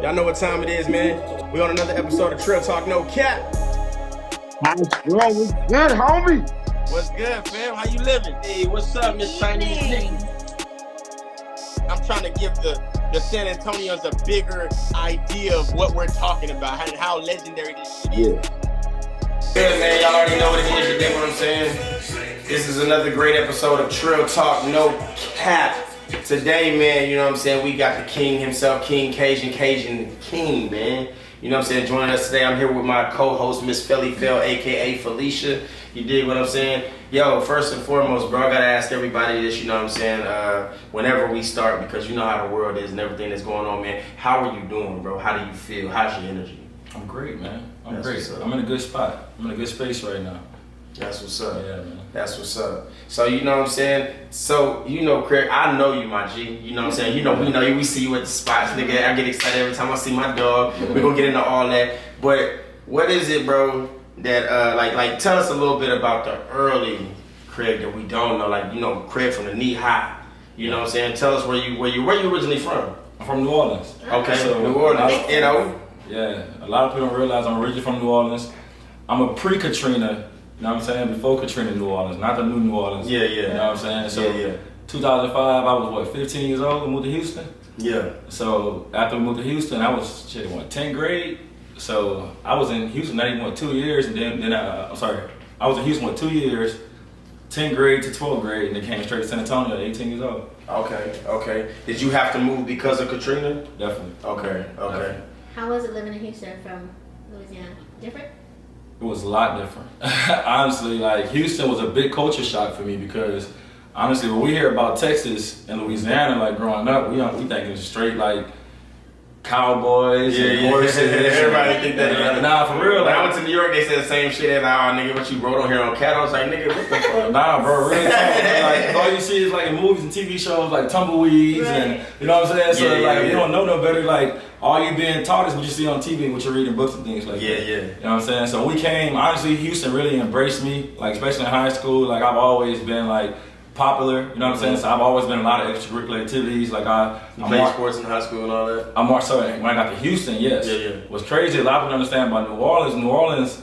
Y'all know what time it is, man. We on another episode of Trill Talk No Cap. What's good, homie? What's good, fam? How you living? Hey, what's up, Miss Chinese Nikki? I'm trying to give the San Antonians a bigger idea of what we're talking about and how legendary this shit is. Good, man. Y'all already know what it is. You dig what I'm saying? This is another great episode of Trill Talk No Cap. Today, man, you know what I'm saying? We got the king himself, KingsCajun, Cajun King, man. You know what I'm saying? Joining us today, I'm here with my co-host, Miss Felly Fell, a.k.a. Felicia. You dig what I'm saying? Yo, first and foremost, bro, I gotta ask everybody this, you know what I'm saying? Whenever we start, because you know how the world is and everything that's going on, man. How are you doing, bro? How do you feel? How's your energy? I'm great, man. I'm great. I'm in a good spot. I'm in a good space right now. That's what's up. Yeah, man. That's what's up. So, you know what I'm saying? So, you know, Craig, I know you, my G. You know what I'm saying? You know, we know you. We see you at the spots, nigga. I get excited every time I see my dog. We're gonna get into all that. But what is it, bro, that, like, tell us a little bit about the early Craig that we don't know. Like, you know, Craig from the knee high. You know what I'm saying? Tell us where you originally from. I'm from New Orleans. Okay, so New Orleans. You know? Yeah, a lot of people don't realize I'm originally from New Orleans. I'm a pre-Katrina. You know what I'm saying? Before Katrina, New Orleans, not the new New Orleans. Yeah. You know what I'm saying? So, yeah. 2005, I was 15 years old and moved to Houston. Yeah. So after we moved to Houston, I was 10th grade. So I was in Houston not even 2 years, and then I was in Houston 2 years, 10th grade to 12th grade, and then came straight to San Antonio at 18 years old. Okay. Did you have to move because of Katrina? Definitely. Okay. Definitely. How was it living in Houston from Louisiana? Different? It was a lot different. Honestly, like Houston was a big culture shock for me because honestly, when we hear about Texas and Louisiana, like growing up, we think it's straight like cowboys and horses. Everybody think that. Nah, for real. When I went to New York, they said the same shit. And nigga, what you wrote on here on cattle? I was like, nigga, what the fuck? Nah, bro, really. Like all you see is like in movies and TV shows, like tumbleweeds, and you know what I'm saying. So you don't know no better. Like all you being taught is what you see on TV, what you're reading books and things like that. You know what I'm saying. So when we came, honestly, Houston really embraced me. Like especially in high school, like I've always been like popular, you know what I'm saying? So I've always been in a lot of extracurricular activities. Like I played sports in high school and all that. I'm more so when I got to Houston, yes. What's crazy, a lot of people don't understand about New Orleans,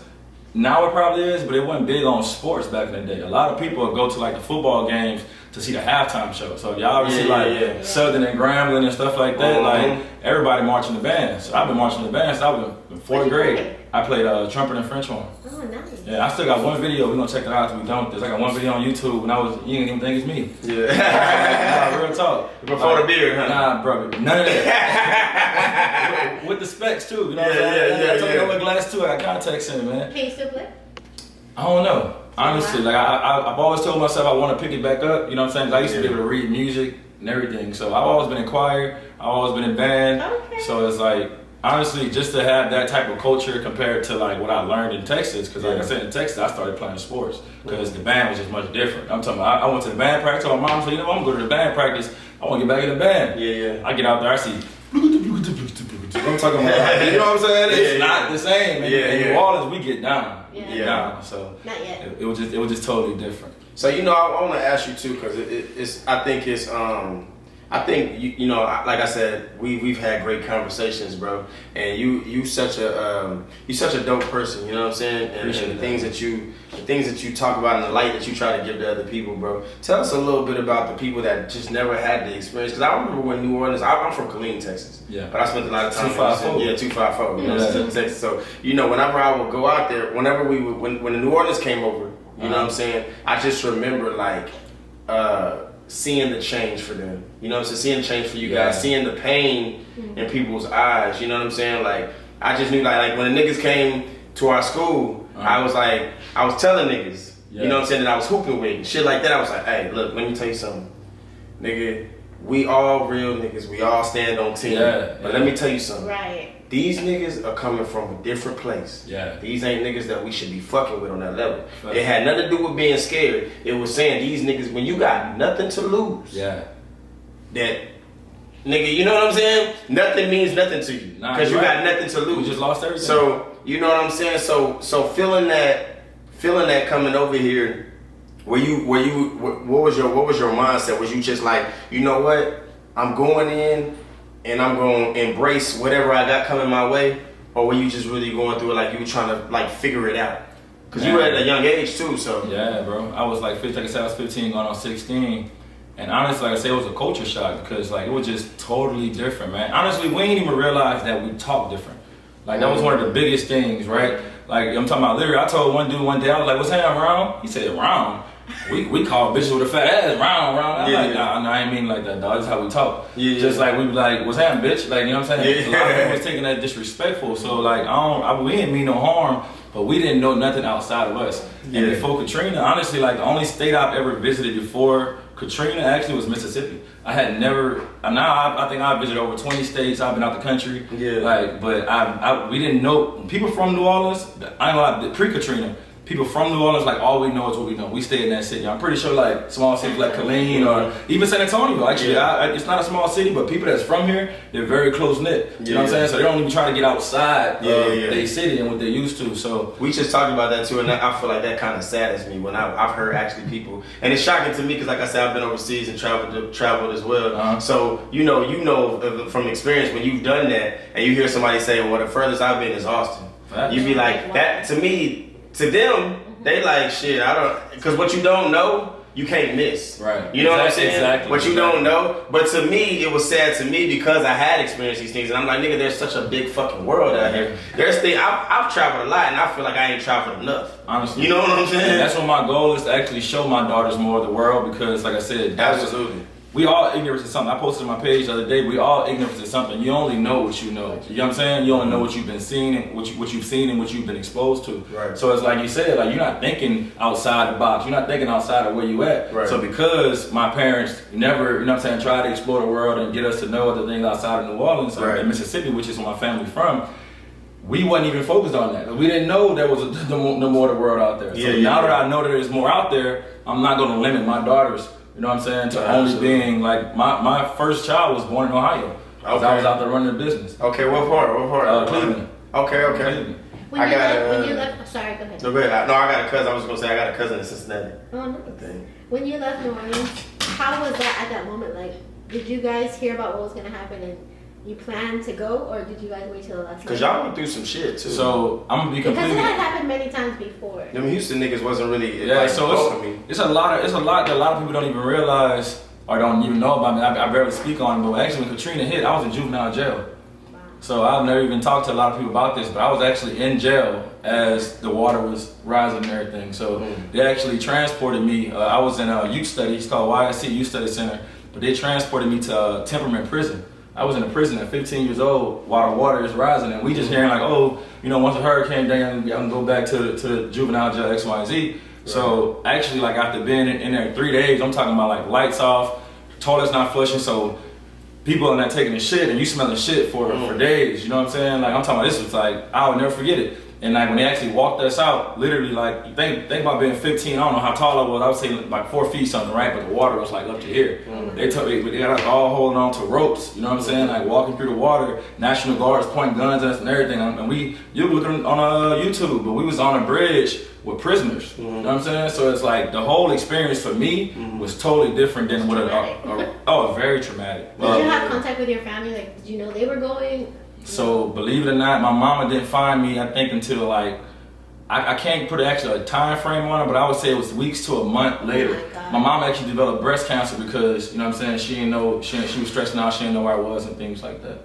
now it probably is, but it wasn't big on sports back in the day. A lot of people would go to like the football games to see the halftime show. So y'all ever see Southern and Grambling and stuff like that, like everybody marching the band. So I've been marching the band since I was in 4th grade. I played trumpet and French horn. Oh, nice. Yeah, I still got one video. We're gonna check it out till we done with this. I got one video on YouTube when you didn't even think it's me. Yeah. Nah, real talk. Before the beard, huh? Nah, bro. None of that. with the specs too, you know what I'm saying? I told you I wear glass too. I got contacts in it, man. Can you still play? I don't know. Honestly, like I've always told myself I want to pick it back up. You know what I'm saying? 'Cause I used to be able to read music and everything. So I've always been in choir. I've always been in band. Okay. So it's like, honestly, just to have that type of culture compared to like what I learned in Texas, because like I said, in Texas I started playing sports because the band was just much different. I'm talking about, I went to the band practice. My mom said, you know, I'm gonna go to the band practice. I want to get back in the band. I get out there, I see. I'm talking about, you know what I'm saying? It's not the same. In New Orleans, we get down. We get down. So not yet. It was just totally different. So you know, I want to ask you too, because I think you know, like I said, we've had great conversations, bro. And you such a dope person, you know what I'm saying? And the things that you talk about and the light that you try to give to other people, bro. Tell us a little bit about the people that just never had the experience. Because I remember when New Orleans, I'm from Killeen, Texas. Yeah. But I spent a lot of time 254. in 254. You know, Texas. So you know, whenever I would go out there, when the New Orleans came over, you know what I'm saying? I just remember like. Seeing the change for them, you know what I'm saying? Seeing the change for you guys, seeing the pain in people's eyes, you know what I'm saying? Like, I just knew like when the niggas came to our school, I was telling niggas, you know what I'm saying, that I was hooping with, shit like that. I was like, hey, look, let me tell you something, nigga, we all real niggas, we all stand on team, but let me tell you something. Right. These niggas are coming from a different place. These ain't niggas that we should be fucking with on that level. It had nothing to do with being scared. It was saying these niggas, when you got nothing to lose, that nigga, you know what I'm saying? Nothing means nothing to you because you got nothing to lose. You just lost everything. So you know what I'm saying? So feeling that coming over here, what was your mindset? Was you just like, you know what? I'm going in. and I'm going to embrace whatever I got coming my way, or were you just really going through it like you were trying to like figure it out? Because you were at a young age too, so. Yeah, bro. I was like 15, like I said, I was 15 going on 16. And honestly, like I said, it was a culture shock because like it was just totally different, man. Honestly, we didn't even realize that we talk different. Like that was one of the biggest things, right? Like I'm talking about literally, I told one dude one day, I was like, what's happening, round? He said, round. We call bitches with a fat ass, round. I'm like, nah, I ain't mean like that, dog. That's how we talk. Just like we be like, what's happening, bitch? Like, you know what I'm saying? A lot of people was taking that disrespectful. So like, we didn't mean no harm, but we didn't know nothing outside of us. And before Katrina, honestly, like the only state I've ever visited before Katrina actually was Mississippi. I had never. I think I visited over 20 states. I've been out the country. Like, but we didn't know people from New Orleans. I ain't gonna lie, pre-Katrina. People from New Orleans, like all we know is what we know. We stay in that city. I'm pretty sure like small cities like Killeen or even San Antonio. Actually, it's not a small city, but people that's from here, they're very close knit. You know what I'm saying? So they don't even try to get outside of their city and what they're used to. So we just talked about that too, and I feel like that kind of saddens me when I've heard actually people, and it's shocking to me because like I said, I've been overseas and traveled as well. So you know from experience when you've done that and you hear somebody say, well, the furthest I've been is Austin. You be like that to me. To them, they like shit. I don't, because what you don't know, you can't miss. Right. You know what I'm saying? Exactly. What you don't know. But to me, it was sad to me because I had experienced these things, and I'm like, nigga, there's such a big fucking world out here. There's things I've traveled a lot, and I feel like I ain't traveled enough. Honestly, you know what I'm saying? And that's what my goal is, to actually show my daughters more of the world because, like I said, absolutely. We all ignorant to something. I posted on my page the other day. We all ignorant to something. You only know what you know. You know what I'm saying? You only know what you've been seeing and what you've seen and what you've been exposed to. Right. So it's like you said, like you're not thinking outside the box. You're not thinking outside of where you at. Right. So because my parents never, you know what I'm saying, tried to explore the world and get us to know other things outside of New Orleans or Mississippi, which is where my family from, we wasn't even focused on that. We didn't know there was no more of the world out there. So now that I know that there's more out there, I'm not going to limit my daughters. You know what I'm saying? To only being like my first child was born in Ohio. I was out there running the business. Okay, what part? Cleveland. Okay. When you left, sorry, go ahead. No, go ahead. No, I got a cousin. I was gonna say I got a cousin in Cincinnati. Oh, nice. When you left New Orleans, how was that at that moment? Like, did you guys hear about what was gonna happen and you planned to go, or did you guys wait till the last minute? Because y'all went through some shit too. So I'm gonna be completely. Because it had happened many times before. Them Houston niggas wasn't really. So it's a lot that a lot of people don't even realize or don't even know about me. I barely speak on it, but actually when Katrina hit, I was in juvenile jail. Wow. So I've never even talked to a lot of people about this, but I was actually in jail as the water was rising and everything. So they actually transported me. I was in a youth study. It's called YSC Youth Study Center, but they transported me to Temperament Prison. I was in a prison at 15 years old while the water is rising, and we just hearing like, oh, you know, once a hurricane down, I can go back to the juvenile jail X, Y, Z. Right. So actually, like after being in there 3 days, I'm talking about like lights off, toilets not flushing, so people are not taking the shit, and you smelling shit for days. You know what I'm saying? Like I'm talking about this was like I would never forget it. And like when they actually walked us out, literally like think about being 15. I don't know how tall I was. I would say like 4 feet something, right? But the water was like up to here. They got us all holding on to ropes. You know what I'm saying? Like walking through the water, National Guards pointing guns at us and everything. And you were looking on YouTube, but we was on a bridge with prisoners. You know what I'm saying? So it's like the whole experience for me was totally different than what very traumatic. Did you have contact with your family? Like, did you know they were going? So believe it or not, my mama didn't find me, I think, until like, I can't put actually a time frame on it, but I would say it was weeks to a month later. My mom actually developed breast cancer because, you know what I'm saying, she didn't know, she was stressing out, she didn't know where I was and things like that.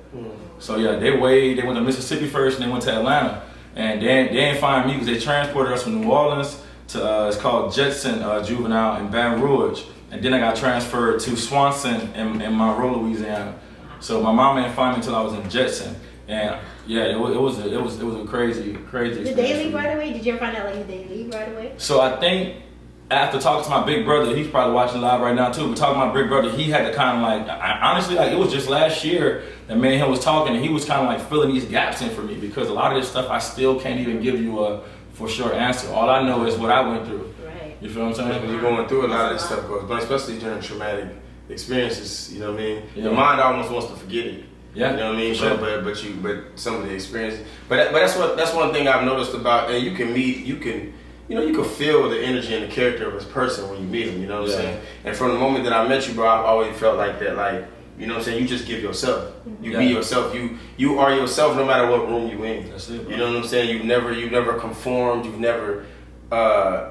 So yeah, they went to Mississippi first and they went to Atlanta. And they didn't find me because they transported us from New Orleans to, it's called Jetson Juvenile in Baton Rouge. And then I got transferred to Swanson in Monroe, Louisiana. So my mom didn't find me until I was in Jetson. And yeah, it was a crazy experience. Did they leave right away? Did you ever find out like they leave right away? So I think after talking to my big brother, he's probably watching live right now too, but talking to my big brother, he had to kind of like, honestly, like it was just last year that me and him was talking, and he was kind of like filling these gaps in for me because a lot of this stuff I still can't even give you a for sure answer. All I know is what I went through. Right. You feel what I'm saying? When you're going through a lot of this stuff, but especially during traumatic experiences, you know what I mean? Your mind almost wants to forget it. Yeah, you know what I mean. Sure. But some of the experiences. But that's one thing I've noticed about. And you can feel the energy and the character of this person when you meet him. You know what I'm saying. And from the moment that I met you, bro, I've always felt like that. Like You know what I'm saying? You just give yourself. You Yeah. be yourself. You are yourself no matter what room you in. That's it, bro. You know what I'm saying? You've never conformed. You've never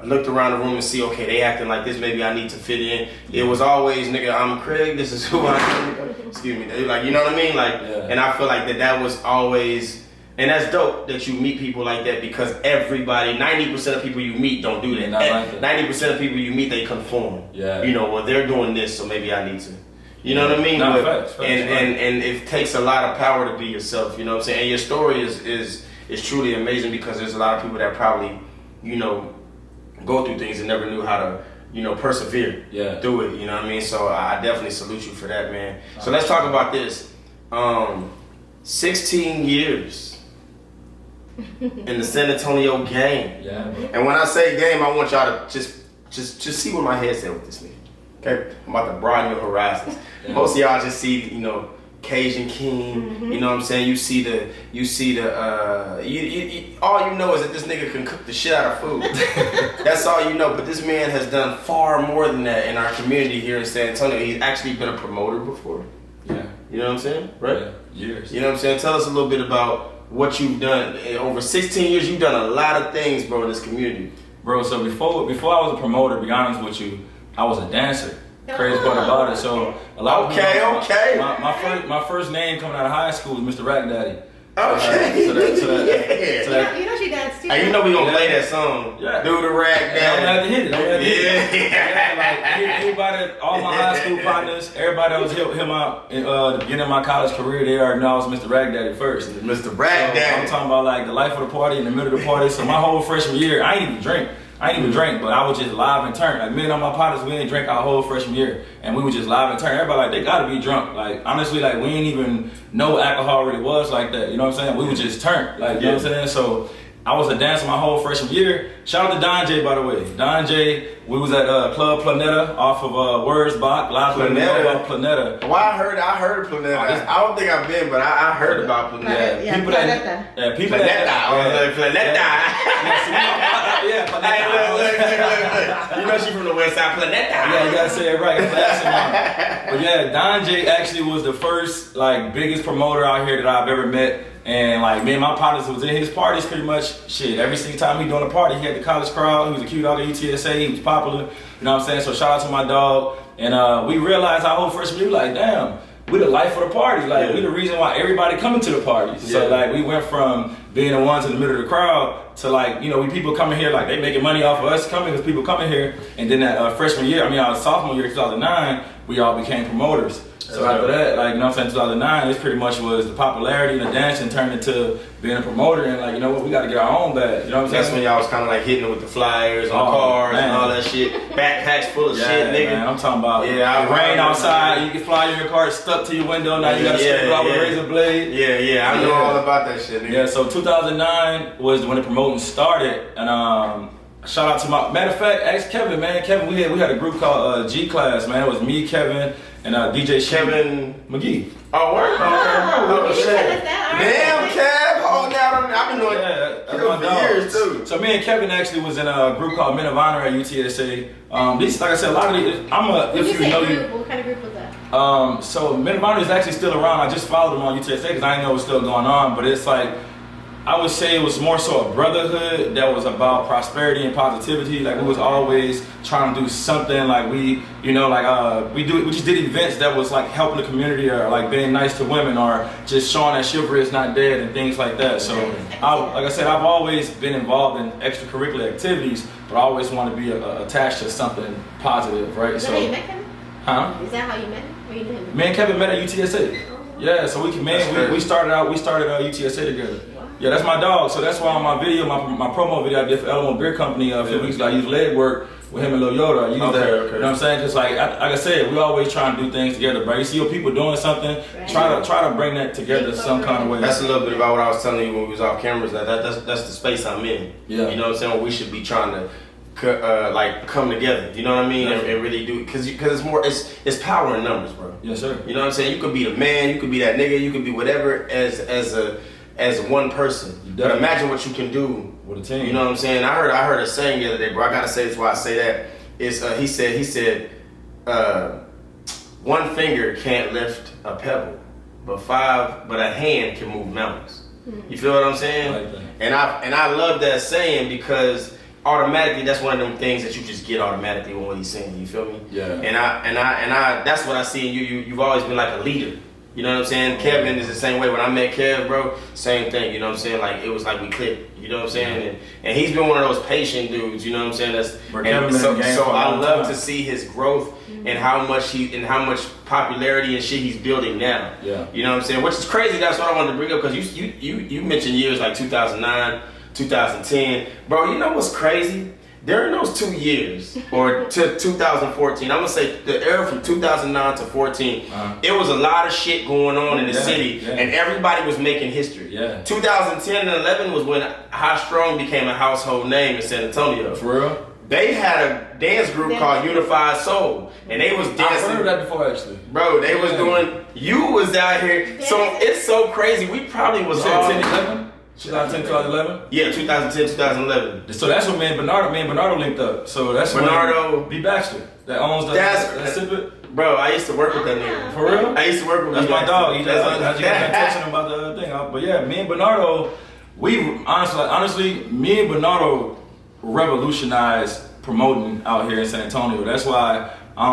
looked around the room and see, okay, they acting like this, maybe I need to fit in. It was always, nigga, I'm Craig, this is who I am. Excuse me. Like, you know what I mean? Like, Yeah. and I feel like that was always, and that's dope that you meet people like that, because everybody, 90% of people you meet don't do that. Not like that. 90% of people you meet, they conform. Yeah. You know, well, they're doing this, so maybe I need to. You know what I mean? Nah, But- facts, and it takes a lot of power to be yourself. You know what I'm saying? And your story is truly amazing, because there's a lot of people that probably, you know, go through things and never knew how to, you know, persevere through it. You know what I mean? So I definitely salute you for that, man. So let's talk about this. 16 years in the San Antonio game. Yeah, bro. And when I say game, I want y'all to just see what my head's at with this nigga. Okay, I'm about to broaden your horizons. Yeah. Most of y'all just see, you know, Cajun King. You know what I'm saying? You see the all you know is that this nigga can cook the shit out of food. That's all you know. But this man has done far more than that in our community here in San Antonio. He's actually been a promoter before. Yeah. You know what I'm saying? Right? Yeah. Years. You know what I'm saying? Tell us a little bit about what you've done. Over 16 years, you've done a lot of things, bro, in this community. Bro, so before I was a promoter, to be honest with you, I was a dancer. Crazy part about it. So a lot of people, Okay. My first name coming out of high school was Mr. Rack Daddy. Okay. So You know she danced too. Hey, you know we gonna play that song. Yeah. Do the Rack I'm gonna have to hit it. Yeah. Like anybody, all my high school partners, everybody that was helping him out in the beginning of my college career, they already know I was Mr. Rack Daddy first. Mr. Rack So, Daddy. I'm talking about like the life of the party in the middle of the party. So my whole freshman year, I ain't even drink, but I was just live and turn. Like me and all my partners, we didn't drink our whole freshman year, and we were just live and turn. Everybody like, they gotta be drunk. Like honestly, like we ain't even know what alcohol really was like that. You know what I'm saying? We would just turn. Like you know what I'm saying? So I was a dancer my whole freshman year. Shout out to Don J, by the way. Don J, we was at Club Planeta off of Wurzbach. A lot of people know about Planeta. Well, I heard of Planeta. I don't think I've been, but I heard about Planeta. Yeah, people Planeta. that, people Planeta. that, Planeta. Planeta. You know she from the west side. Planeta. Yeah, you gotta say it right. But yeah, Don J actually was the first like biggest promoter out here that I've ever met. And like me and my partners was in his parties pretty much shit. Every single time he doing a party, he had the college crowd. He was a cute out of UTSA. He was popular. You know what I'm saying? So shout out to my dog. And we realized our whole freshman year, like, damn, we the life of the party. Like we the reason why everybody coming to the parties. So like we went from being the ones in the middle of the crowd to like, you know, we people coming here like they making money off of us coming because people coming here. And then that freshman year, our sophomore year, 2009, we all became promoters. So after that, like, you know what I'm saying, 2009, this pretty much was the popularity and the dancing turned into being a promoter and like, you know what, we got to get our own bag. You know what I'm saying? That's when y'all was kind of like hitting it with the flyers on cars and all that shit. Backpacks full of shit, nigga. Man, I'm talking about it rain outside, you can fly in your car, it's stuck to your window, now you got to scrape it off with a razor blade. Yeah, I know all about that shit, nigga. Yeah, so 2009 was when the promoting started. And shout out to matter of fact, ask Kevin, man. Kevin, we had a group called G Class, man. It was me, Kevin, and DJ Kevin McGee. Oh, word? Oh, Okay. shit. Damn, Kev, hold down. I've been doing that's Kev my for dog. years, too. So me and Kevin actually was in a group called Men of Honor at UTSA. These, like I said, a lot of these, When you say group, what kind of group was that? So Men of Honor is actually still around. I just followed them on UTSA because I didn't know it was still going on. But it's like, I would say it was more so a brotherhood that was about prosperity and positivity. Like we was always trying to do something. Like we, you know, like we just did events that was like helping the community or like being nice to women or just showing that chivalry is not dead and things like that. So, like I said, I've always been involved in extracurricular activities, but I always want to be attached to something positive, right? Is that how you met him? Huh? Is that how you met him? Or you knew him? Me and Kevin met at UTSA. Yeah, so we started UTSA together. Yeah, that's my dog. So that's why on my video, my promo video I did for Elmo Beer Company a few weeks ago, I used leg work with him and Lil Yoda. I used that. Okay. You know what I'm saying? Because like I said, we always trying to do things together, bro. You see your people doing something, try to bring that together some kind of way. That's a little bit about what I was telling you when we was off cameras. That's the space I'm in. Yeah. You know what I'm saying? We should be trying to like come together. You know what I mean? And really do because it's more it's power in numbers, bro. Yes, sir. You know what I'm saying? You could be the man, you could be that nigga, you could be whatever as one person. But imagine what you can do with a team. You know what I'm saying? I heard a saying the other day, bro. I gotta say this why I say that. It's he said one finger can't lift a pebble, but a hand can move mountains. You feel what I'm saying? I like that. And I love that saying because automatically that's one of them things that you just get automatically with what he's saying. You feel me? Yeah. And I that's what I see in you. You've always been like a leader. You know what I'm saying? Kevin is the same way. When I met Kev, bro, same thing. You know what I'm saying? Like, it was like we clicked. You know what I'm saying? And he's been one of those patient dudes. You know what I'm saying? So I love to see his growth and how much popularity and shit he's building now. Yeah. You know what I'm saying? Which is crazy. That's what I wanted to bring up because you mentioned years like 2009, 2010, bro. You know what's crazy? During those 2 years, or to 2014, I'm gonna say the era from 2009 to 14, it was a lot of shit going on in the city, and everybody was making history. 2010 and 11 was when High Strong became a household name in San Antonio. For real? They had a dance group called Unified Soul, and they was dancing. I've heard that before, actually. Bro, they was doing. You was out here, so it's so crazy. We probably was 10, 11? 2010, 2011? Yeah, 2010, 2011. So that's when me and Bernardo linked up. So that's Bernardo when B. Baxter that owns that Sip It. Bro, I used to work with that nigga. For real? I used to work with That's my dog. He That's just texting about the other thing. But yeah, me and Bernardo, we honestly, me and Bernardo revolutionized promoting out here in San Antonio. That's why I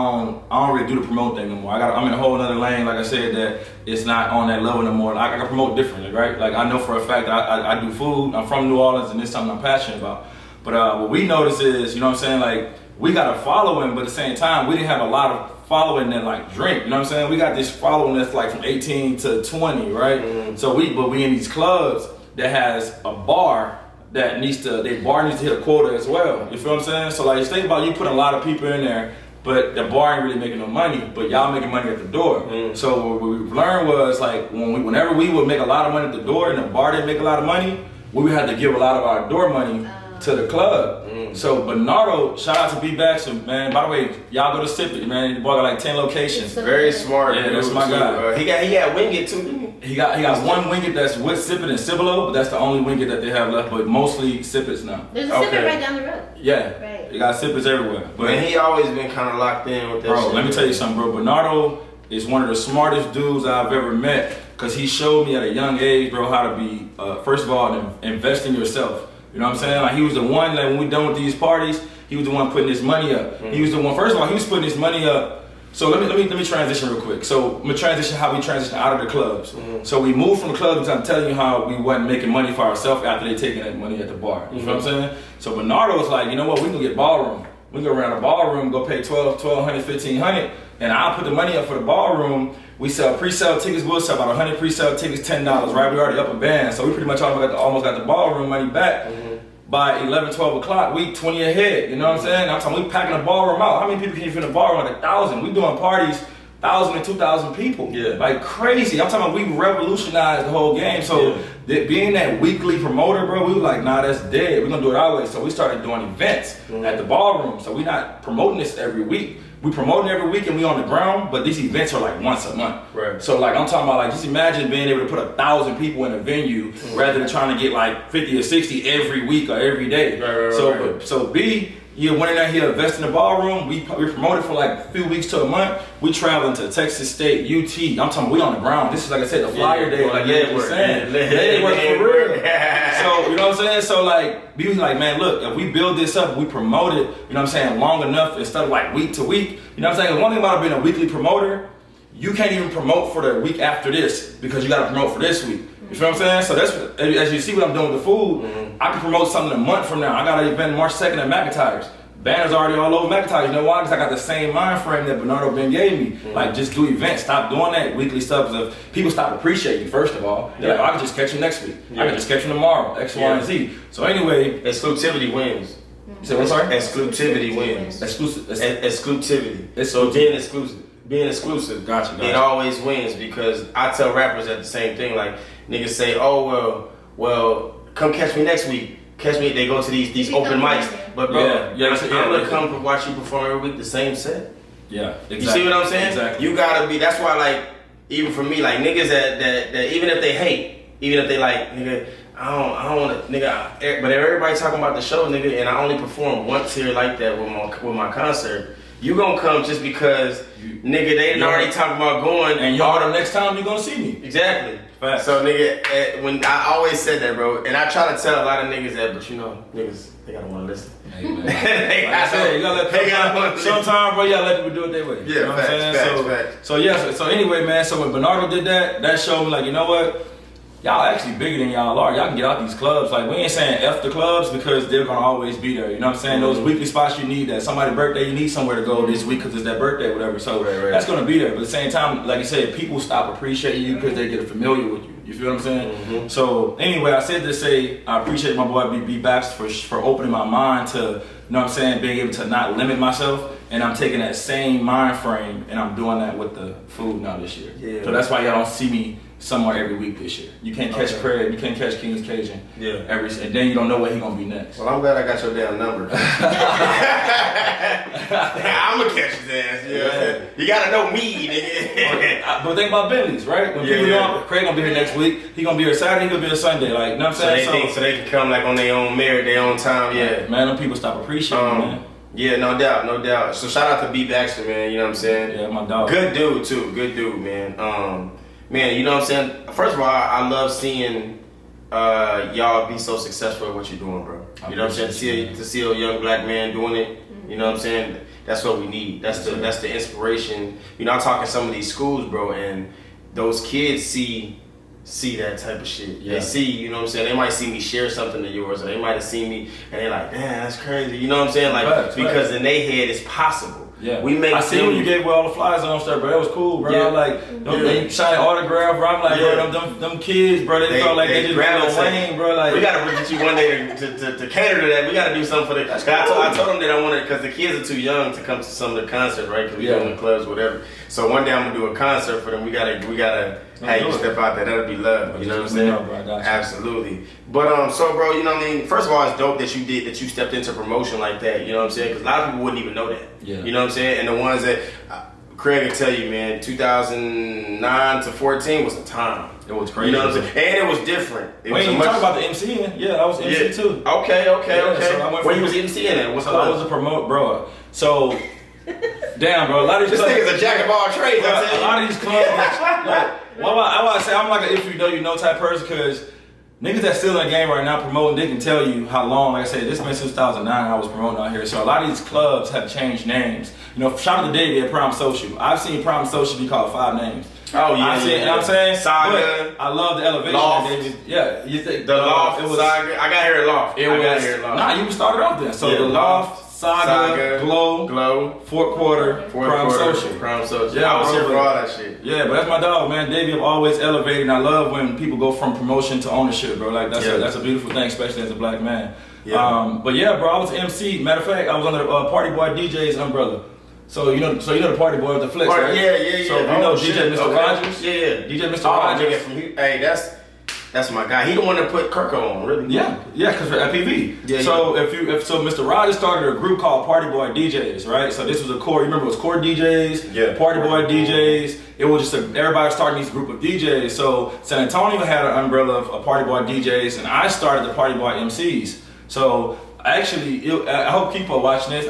don't really do the promote thing no more. I'm in a whole other lane, like I said, that it's not on that level no more. I can promote differently, right? Like I know for a fact that I do food. I'm from New Orleans and it's something I'm passionate about. But what we notice is, you know what I'm saying, like we got a following, but at the same time, we didn't have a lot of following that like drink, you know what I'm saying? We got this following that's like from 18 to 20, right? Mm-hmm. So we in these clubs that has a bar that their bar needs to hit a quota as well. You feel what I'm saying? So like think about you put a lot of people in there, but the bar ain't really making no money, but y'all making money at the door. Mm. So what we learned was like whenever we would make a lot of money at the door and the bar didn't make a lot of money, we would have to give a lot of our door money to the club. Mm. So Bernardo, shout out to B Baxter, man. By the way, y'all go to Sip It, man. The boy got like 10 locations. Very smart. Yeah, that's my guy. He had Wingit too, didn't he? He got one Wingit that's with Sip It and Cibolo, but that's the only Wingit that they have left, but mostly Sip It's now. There's a Sip It right down the road. Yeah. Right. They got Sip It's everywhere. But man, he always been kind of locked in with that bro, shit. Let me tell you something, bro. Bernardo is one of the smartest dudes I've ever met because he showed me at a young age, bro, how to be, first of all, invest in yourself. You know what I'm saying? Like he was the one that when we done with these parties, he was the one putting his money up. Mm-hmm. He was the one, first of all, he was putting his money up. So let me transition real quick. So I'm gonna transition how we transition out of the clubs. Mm-hmm. So we moved from the clubs, I'm telling you how we wasn't making money for ourselves after they taking that money at the bar. You know what I'm saying? So Bernardo was like, you know what, we can get ballroom. We can go around the ballroom, go pay $1,200, $1,500, and I'll put the money up for the ballroom. We sell pre-sale tickets, we'll sell about 100 pre-sale tickets, $10, right? We already up a band. So we pretty much almost got the ballroom money back. Mm-hmm. By 11, 12 o'clock, we 20 ahead, you know what I'm saying? I'm talking, we packing the ballroom out. How many people can you fit in the ballroom? Like 1,000. We doing parties, 1,000 and 2,000 people. Yeah. Like crazy. I'm talking about we revolutionized the whole game. So being that weekly promoter, bro, we were like, nah, that's dead. We're gonna do it our way. So we started doing events at the ballroom. So we're not promoting this every week. We promoting every week and we on the ground, but these events are like once a month. Right. So like I'm talking about like just imagine being able to put 1,000 people in a venue rather than trying to get like 50 or 60 every week or every day. Right. So B, you went in there, he invested in the ballroom. We promoted for like a few weeks to a month. We traveling to Texas State, UT. I'm talking, we on the ground. This is like I said, the flyer day. Like they were saying, they work for real. So you know what I'm saying? So like B was like, man, look, if we build this up, we promote it. You know what I'm saying? Long enough instead of like week to week. You know what I'm saying? One thing about being a weekly promoter, you can't even promote for the week after this because you got to promote for this week. You feel what I'm saying? So that's as you see what I'm doing with the food. I can promote something a month from now. I got an event March 2nd at McIntyre's. Banners already all over McIntyre. You know why? Because I got the same mind frame that Bernardo Ben gave me. Like, just do events. Stop doing that weekly stuff. Of people stop appreciating you, first of all. They're like, oh, I can just catch you next week. I can just catch you tomorrow. X, Y, and Z. So anyway. Exclusivity wins. You said what, sorry? Exclusivity wins. Exclusivity. So being exclusive. Gotcha. It always wins because I tell rappers that the same thing. Like, niggas say, oh, well, come catch me next week. Catch me, they go to these open mics. But bro, I'm gonna come watch you perform every week the same set. Yeah, exactly. You see what I'm saying? Exactly. You gotta be, that's why like, even for me, like niggas that even if they hate, even if they like, nigga, I don't wanna, nigga, but everybody talking about the show, nigga, and I only perform once here like that with my concert. You gonna come just because, nigga, they didn't already talking about going. And y'all the next time you gonna see me. Exactly. Facts. So, nigga, when I always said that, bro, and I try to tell a lot of niggas that, but you know, niggas, they gotta wanna listen. Hey, man. Like I said, you gotta let people, sometimes, bro, you gotta let people do it their way. Yeah, you know what I'm saying? facts. So yeah, so anyway, man, so when Bernardo did that, that showed me like, you know what? Y'all actually bigger than y'all are. Y'all can get out these clubs. Like, we ain't saying F the clubs because they're gonna always be there. You know what I'm saying? Those weekly spots you need, that somebody's birthday, you need somewhere to go this week because it's their birthday, whatever. So that's gonna be there. But at the same time, like you said, people stop appreciating you because they get familiar with you. You feel what I'm saying? So anyway, I said to say I appreciate my boy B Bax for opening my mind to, you know what I'm saying, being able to not limit myself. And I'm taking that same mind frame and I'm doing that with the food now this year. Yeah. So that's why y'all don't see me somewhere every week this year. You can't catch Craig, you can't catch KingsCajun. Yeah. And then you don't know where he gonna be next. Well, I'm glad I got your damn number. I'm gonna catch his ass. You know what I'm saying? You gotta know me, nigga. But think about Bentley's, right? When people know Craig gonna be here next week, he gonna be here Saturday, he gonna be here Sunday. Like, you know what I'm saying? So they can come like on their own merit, their own time. Yeah. Man, them people stop appreciating man. Yeah, no doubt. So shout out to B Baxter, man. You know what I'm saying? Yeah, my dog. Good dude too. Good dude, man. Man, you know what I'm saying? First of all, I love seeing y'all be so successful at what you're doing, bro. You know what I'm saying? To see a young black man doing it, you know what I'm saying? That's what we need. That's the inspiration. You know, I'm talking some of these schools, bro, and those kids see that type of shit. Yeah. They see, you know what I'm saying? They might see me share something of yours, or they might have seen me and they're like, damn, that's crazy. You know what I'm saying? Like, because in their head it's possible. Yeah, I see when you gave away all the flies on stuff, bro. That was cool, bro. Yeah. Like, they shiny autograph, bro. I'm like, bro, them kids, bro. They felt like they just grabbed a Wayne, bro. Like, we gotta get you one day to cater to that. We gotta do something for the. I told them that I wanted, because the kids are too young to come to some of the concerts, right? Because we go in the clubs, whatever. So one day I'm gonna do a concert for them. We gotta have you step out there. That'll be love. You know what I'm saying? Bro, I got you. Absolutely. But so, bro, you know what I mean? First of all, it's dope that you stepped into promotion like that. You know what I'm saying? Because a lot of people wouldn't even know that. Yeah. You know what I'm saying? And the ones that Craig can tell you, man, 2009 to 14 was a time. It was crazy. You know what I'm saying? And it was different. You talk about the MCing? Yeah, I was MC too. Okay. So I went where you was MCing at? I was a promote, bro. So, damn, bro. A lot of these clubs. This nigga's a jack of all trades. Bro, a lot of these clubs, like, I say I'm like an if you know you know type person, because niggas that's still in the game right now promoting, they can tell you how long. Like I said, this been since 2009 I was promoting out here. So a lot of these clubs have changed names. You know, shout out to Davey at Prime Social. I've seen Prime Social be called 5 names. Oh yeah, you know what I'm saying? Saga. But I love the elevation. Loft. Yeah, you think the Loft? It was Saga. I got here at Loft. Nah, you started off there. So the Loft, Saga, Glow, Fourth Quarter, Prime Social. Yeah, I was here for all that shit. Yeah, but that's my dog, man. Davey, I've always elevated, and I love when people go from promotion to ownership, bro. Like that's a beautiful thing, especially as a black man. Yeah. But yeah, bro, I was MC. Matter of fact, I was under the Party Boy DJ's umbrella. So you know the Party Boy with the flex, right? Yeah. So you know DJ Mr. Rogers? Yeah. DJ Mr. Rogers. Hey, that's my guy. He the one that put Kirk on, really. Yeah, because we're at PV. Yeah. So if Mr. Rogers started a group called Party Boy DJs, right? So this was a core. You remember it was core DJs, Party Boy DJs. It was just everybody starting these group of DJs. So San Antonio had an umbrella of Party Boy DJs, and I started the Party Boy MCs. So actually, I hope Keep Up watching this.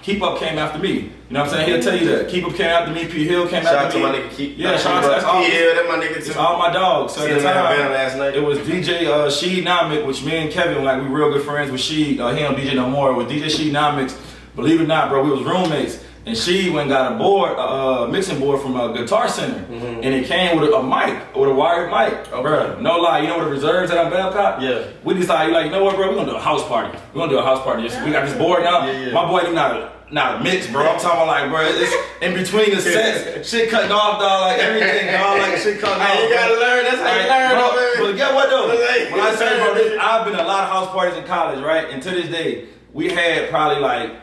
Keep Up came after me. You know what I'm saying? He'll tell you that. Keep Up came after me. P Hill came after me. Shout out to my nigga Keep. Yeah, shout out to P Hill. That's my nigga too. It's all my dogs. So at the time, last night. It was DJ Sheed Nomic, which me and Kevin, like we real good friends with Sheed. He don't DJ no more. With DJ Sheed Nomics, believe it or not, bro, we was roommates. And she went and got a board, mixing board from a Guitar Center, and it came with a mic, with a wired mic, bro. No lie, you know what the reserves at Babcock? Yeah. We decided, like, you know what, bro? We're gonna do a house party. We got this board now. Yeah. My boy not mix, bro. I'm talking about, like, bro, it's in between the sets, shit cutting off, dog, like everything, dog, like shit cutting off. You gotta learn. That's how you learn, bro. But get what though? When I say, bro, I've been to a lot of house parties in college, right? And to this day, we had probably like,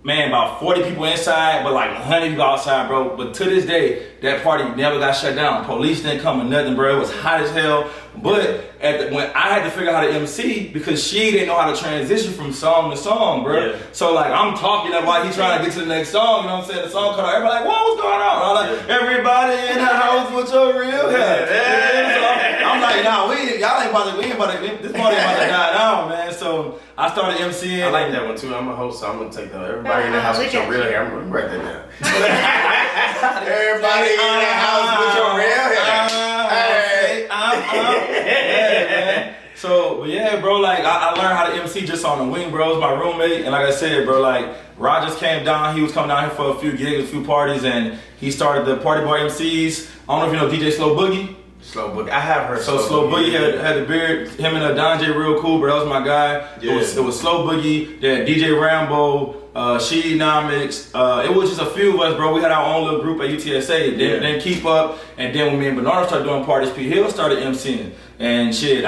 man, about 40 people inside, but like 100 people outside, bro. But to this day, that party never got shut down. Police didn't come or nothing, bro. It was hot as hell. But when I had to figure out how to MC, because she didn't know how to transition from song to song, bro. Yeah. So like I'm talking while he's trying to get to the next song, you know what I'm saying? The song cut out, everybody like, what's going on? I'm like, everybody in the house with your real hair. Yeah. So I'm like, nah, y'all ain't about to, this party ain't about to die down, man. So So I started MCing. I like that one too. I'm a host, so I'm gonna take that. Everybody in the house with your real hair. I'm gonna write that down. Everybody in the house with your real hair. So, but yeah, bro, like I learned how to MC just on the wing, bro. It was my roommate, and like I said, bro, like Rogers came down. He was coming down here for a few gigs, a few parties, and he started the Party Boy MCs. I don't know if you know DJ Slow Boogie. Slow Boogie, I have heard. So Slow Boogie had the beard. Him and Don J real cool, bro. That was my guy. Yeah. It was Slow Boogie. Then DJ Rambo, Sheedonomics. It was just a few of us, bro. We had our own little group at UTSA. Then Keep Up, and then when me and Bernardo started doing parties, P Hill started MCing. And shit,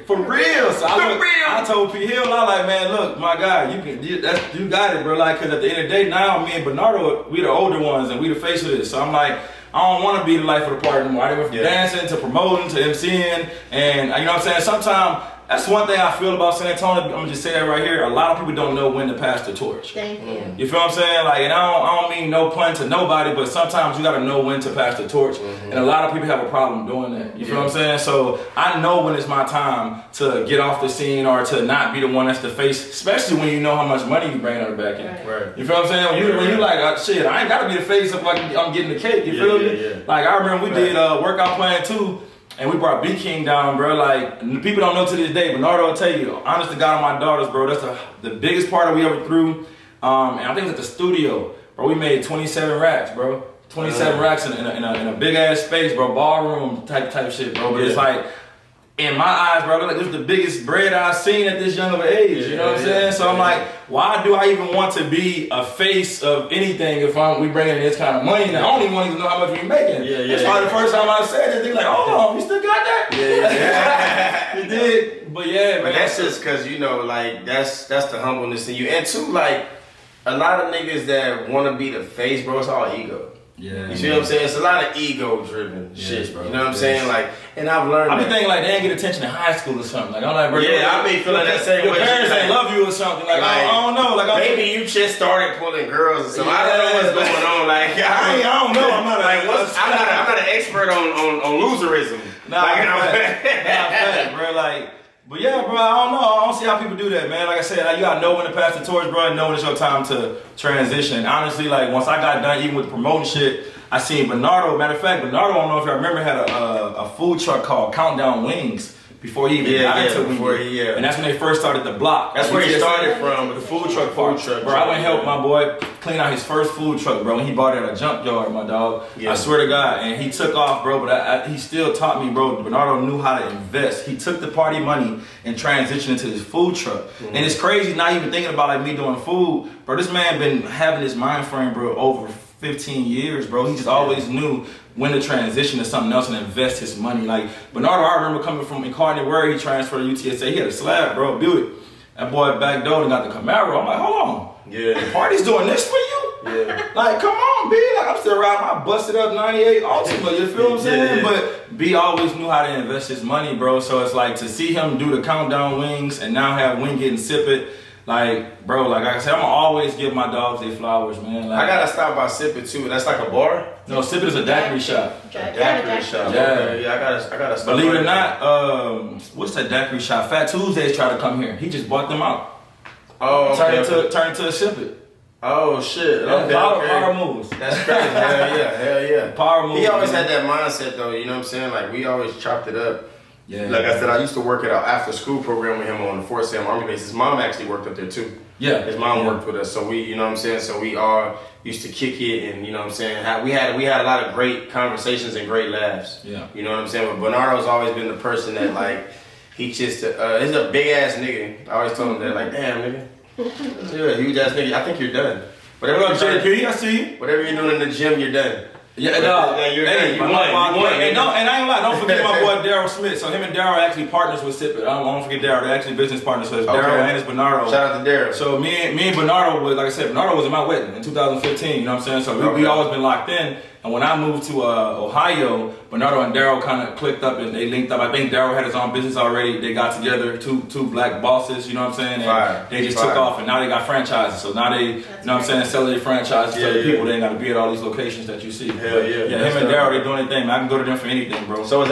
for real. So I told P Hill, I like, man, look, my guy, you got it, bro. Like, cause at the end of the day, now me and Bernardo, we the older ones and we the face of this. So I'm like, I don't want to be the life of the party anymore. I went from dancing to promoting to MCing, and you know what I'm saying. Sometimes that's one thing I feel about San Antonio. I'm gonna just say that right here. A lot of people don't know when to pass the torch. Thank you. You feel what I'm saying? Like, and I don't mean no pun to nobody, but sometimes you gotta know when to pass the torch. And a lot of people have a problem doing that. You feel what I'm saying? So I know when it's my time to get off the scene or to not be the one that's the face, especially when you know how much money you bring on the back end. Right. You feel what I'm saying? When you like, shit, I ain't gotta be the face if I'm getting the cake. You feel me? Yeah. Like I remember we did Workout Plan 2. And we brought B King down, bro. Like, people don't know to this day, Bernardo will tell you, honest to God, on my daughters, bro, that's the biggest party we ever threw. And I think it was at the studio, bro. We made 27 racks, bro. 27 racks in a big ass space, bro. Ballroom type of shit, bro. But it's like, in my eyes, bro, like, this is the biggest bread I've seen at this young of an age. You know what I'm saying? So I'm like, why do I even want to be a face of anything if we bringing in this kind of money? And I don't even want to know how much we making. That's why the first time I said it, they like, hold on, you still got that? You did. But yeah, man. But that's just because, you know, like, that's the humbleness in you. And two, like, a lot of niggas that want to be the face, bro, it's all ego. Yeah. You see what I'm saying? It's a lot of ego-driven shit, bro. You know what I'm saying? Like, and I've learned. I be thinking like they ain't get attention in high school or something. Like I'm like, bro, I be feeling that same way. Your parents ain't love you or something. Like I don't know. Like maybe you just started pulling girls or something. I don't know what's going on. Like I don't know. I'm not like I'm not an expert on loserism. Nah, bro. Like. But yeah, bro, I don't know. I don't see how people do that, man. Like I said, you gotta know when to pass the torch, bro, and know when it's your time to transition. Honestly, like once I got done even with the promoting shit, I seen Bernardo. Matter of fact, Bernardo, I don't know if you remember, had a food truck called Countdown Wings before he even got into it. And that's when they first started the block. That's where he started from, the food truck part. Bro, I went and helped my boy clean out his first food truck, bro, and he bought it at a junkyard, my dog. I swear to God. And he took off, bro, but he still taught me, bro. Bernardo knew how to invest. He took the party money and transitioned into his food truck. And it's crazy not even thinking about like me doing food. Bro, this man been having this mind frame, bro, over 15 years, bro. He just always knew when to transition to something else and invest his money. Like Bernardo, I remember coming from Incarnate where he transferred to UTSA. He had a slab, bro, Buick. That boy back door and got the Camaro. I'm like, hold on. The party's doing this for you? Like, come on, B. Like, I'm still riding my busted up 98 Ultima, you feel what I'm saying? But B always knew how to invest his money, bro. So it's like to see him do the Countdown Wings and now have Wing It and Sip It. Like, bro, like I said, I'm gonna always give my dogs their flowers, man. Like, I gotta stop by Sip It too. That's like a bar? No, Sip It is a daiquiri shop. Daiquiri shop. Yeah, I gotta stop. Believe it or not, what's that daiquiri shop? Fat Tuesdays tried to come here. He just bought them out. Oh, okay. Turn into a Sip It. Oh shit! Power moves. That's crazy. Hell yeah. Power moves. He always had that mindset though. You know what I'm saying? Like we always chopped it up. Yeah. Like I said, I used to work at an after school program with him on the Fort Sam Army base. His mom actually worked up there too. Yeah. His mom worked with us, so we, you know what I'm saying. So we all used to kick it, and you know what I'm saying. We had a lot of great conversations and great laughs. Yeah. You know what I'm saying. But Bernardo's always been the person that like he just he's a big ass nigga. I always told him that like, damn nigga. Yeah, huge ass nigga. I think you're done. Whatever JP, I see you. Whatever you're doing in the gym, you're done. Yeah, no, you're done. You won. And I ain't lying. Don't forget my boy Daryl Smith. So him and Daryl are actually partners with Sip It. I don't forget Daryl. They're actually business partners. So it's Daryl and it's Bernardo. Shout out to Daryl. So me and Bernardo was, like I said, Bernardo was in my wedding in 2015. You know what I'm saying? So we always been locked in. And when I moved to Ohio, Bernardo and Daryl kind of clicked up and they linked up. I think Daryl had his own business already. They got together, two black bosses, you know what I'm saying? And they just took off and now they got franchises. So now they, you know what I'm saying, selling their franchises to the people. They ain't got to be at all these locations that you see. Hell yeah. Yeah, him and Daryl, they doing their thing, man. I can go to them for anything, bro. So is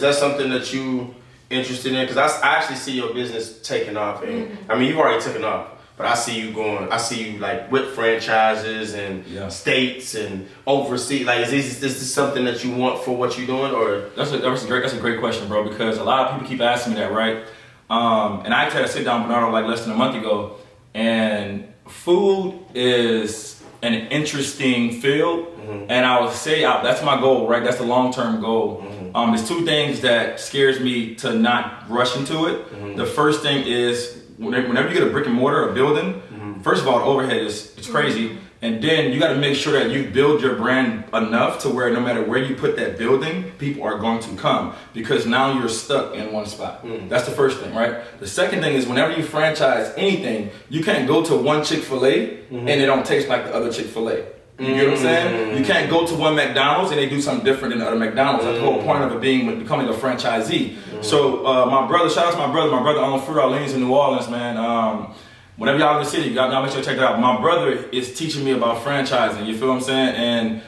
that something that you interested in? Because I actually see your business taking off, and I mean you've already taken off. But I see you going. I see you like with franchises and states and overseas. Like, is this something that you want for what you're doing, or? That's a great question, bro. Because a lot of people keep asking me that, right? And I actually had to sit down with Bernardo like less than a month ago. And food is an interesting field, and I would say that's my goal, right? That's the long-term goal. There's two things that scares me to not rush into it. The first thing is whenever you get a brick and mortar, a building, first of all, the overhead is crazy. And then you got to make sure that you build your brand enough to where no matter where you put that building, people are going to come, because now you're stuck in one spot. That's the first thing, right? The second thing is whenever you franchise anything, you can't go to one Chick-fil-A and it don't taste like the other Chick-fil-A. You get what I'm saying? You can't go to one McDonald's and they do something different than the other McDonald's. That's the whole point of it becoming a franchisee. So my brother, shout out to my brother owns Fruit Orleans in New Orleans, man. Whenever y'all in the city, y'all make sure to check that out. My brother is teaching me about franchising, you feel what I'm saying? And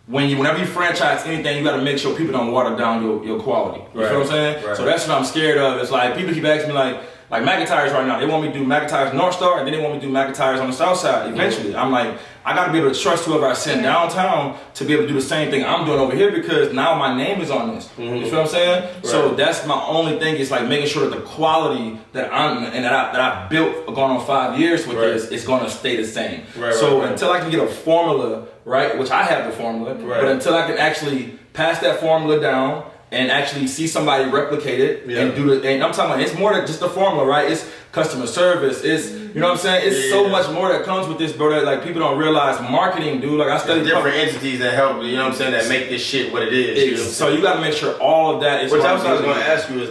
whenever you franchise anything, you gotta make sure people don't water down your quality. You feel what I'm saying? Right. So that's what I'm scared of. It's like people keep asking me like McIntyre's right now. They want me to do McIntyre's North Star, and then they want me to do McIntyre's on the South Side eventually. I'm like, I gotta be able to trust whoever I send downtown to be able to do the same thing I'm doing over here, because now my name is on this. You feel what I'm saying? Right. So that's my only thing, is like making sure that the quality that I built going on 5 years with this is gonna stay the same. So until I can get a formula, right, which I have the formula, but until I can actually pass that formula down and actually see somebody replicate it and do the, and I'm talking about, it's more than just the formula, right? It's customer service, it's, you know what I'm saying? It's so much more that comes with this, bro, that like people don't realize. Marketing, dude, like I studied different entities that help, you know what I'm saying, that make this shit what it is. You know so you gotta make sure all of that is. Which I was gonna ask you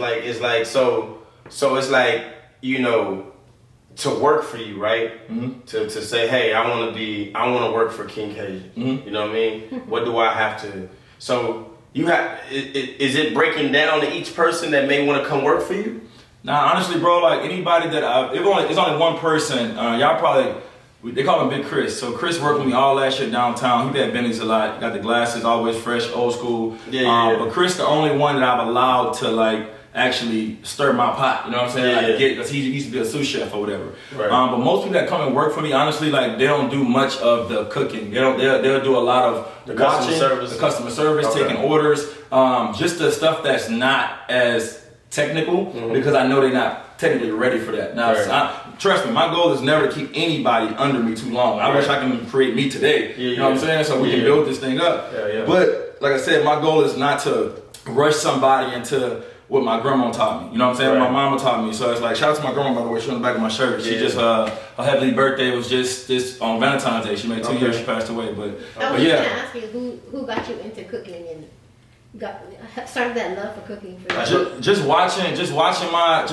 so it's like, you know, to work for you, right? To say, hey, I wanna work for KingsCajun. You know what I mean? What do I have to, so you have, is it breaking down to each person that may want to come work for you? Nah, honestly, bro, like anybody that it's only one person. Y'all probably, they call him Big Chris. So Chris worked with me all last year downtown. He been at Benny's a lot. Got the glasses, always fresh, old school. But Chris, the only one that I've allowed to like actually stir my pot. You know what I'm saying? Because he used to be a sous chef or whatever. But most people that come and work for me, honestly, like they don't do much of the cooking. They'll do a lot of the customer service, taking orders, just the stuff that's not as technical, because I know they're not technically ready for that. Now, trust me, my goal is never to keep anybody under me too long. I wish I can create me today. You know what I'm saying? So we can build this thing up. But like I said, my goal is not to rush somebody into what my grandma taught me. You know what I'm saying? What my mama taught me. So it's like, shout out to my grandma, by the way. She on the back of my shirt. She just, her heavenly birthday was just on Valentine's Day. She made 2 years, she passed away. But I was gonna ask you, who got you into cooking and started that love for cooking for you? Just watching my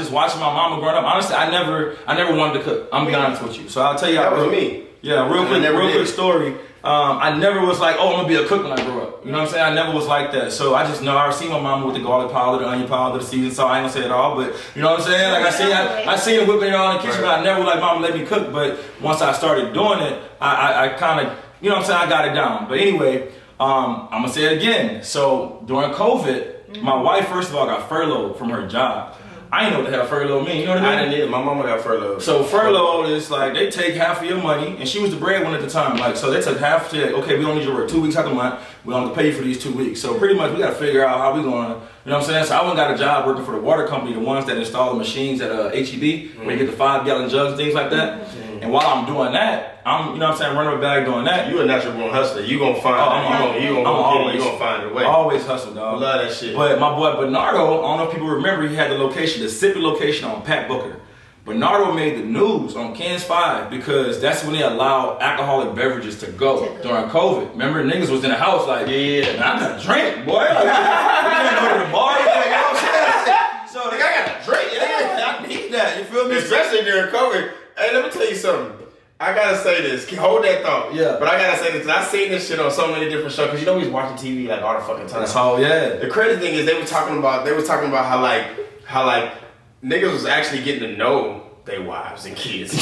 mama growing up. Honestly, I never wanted to cook. I'm gonna be honest with you. So I'll tell you that was me. Yeah, real quick story. I never was like, I'm gonna be a cook when I grow up. You know what I'm saying? I never was like that. So I just know I seen my mama with the garlic powder, the onion powder, the seasoning salt. I ain't gonna say it all, but you know what I'm saying? Like I seen her whipping it all in the kitchen, but I never was like, Mama, let me cook. But once I started doing it, I kind of, you know what I'm saying? I got it down. But anyway, I'm gonna say it again. So during COVID, my wife, first of all, got furloughed from her job. I didn't know what the hell furlough mean. You know what I mean? I didn't either. My mama got furloughed. So furlough is like they take half of your money, and she was the breadwinner at the time. Like, so they took half to, okay, we don't need you to work 2 weeks out the month. We don't have to pay you for these 2 weeks. So pretty much we got to figure out how we going to, you know what I'm saying? So I went and got a job working for the water company, the ones that install the machines at HEB, where you get the 5-gallon jugs, things like that. And while I'm doing that, I'm, you know what I'm saying, running a bag doing that. You a natural born hustler. You gonna find you gonna find a way. Always hustle, dog. I love that shit. But my boy Bernardo, I don't know if people remember, he had the location, the Sippy location on Pat Booker. Bernardo made the news on Kings 5 because that's when they allowed alcoholic beverages to go during COVID. Remember, niggas was in the house like, man, I got a drink, boy. Like, we can't go to the bar, you know what I'm saying? So like, I got a drink, I need that, you feel me? Especially during COVID. Hey, let me tell you something. I gotta say this. Hold that thought. Yeah. But I gotta say this, because I seen this shit on so many different shows. Because you know we was watching TV like all the fucking time. That's all, yeah. The crazy thing is they was talking about how niggas was actually getting to know their wives and kids.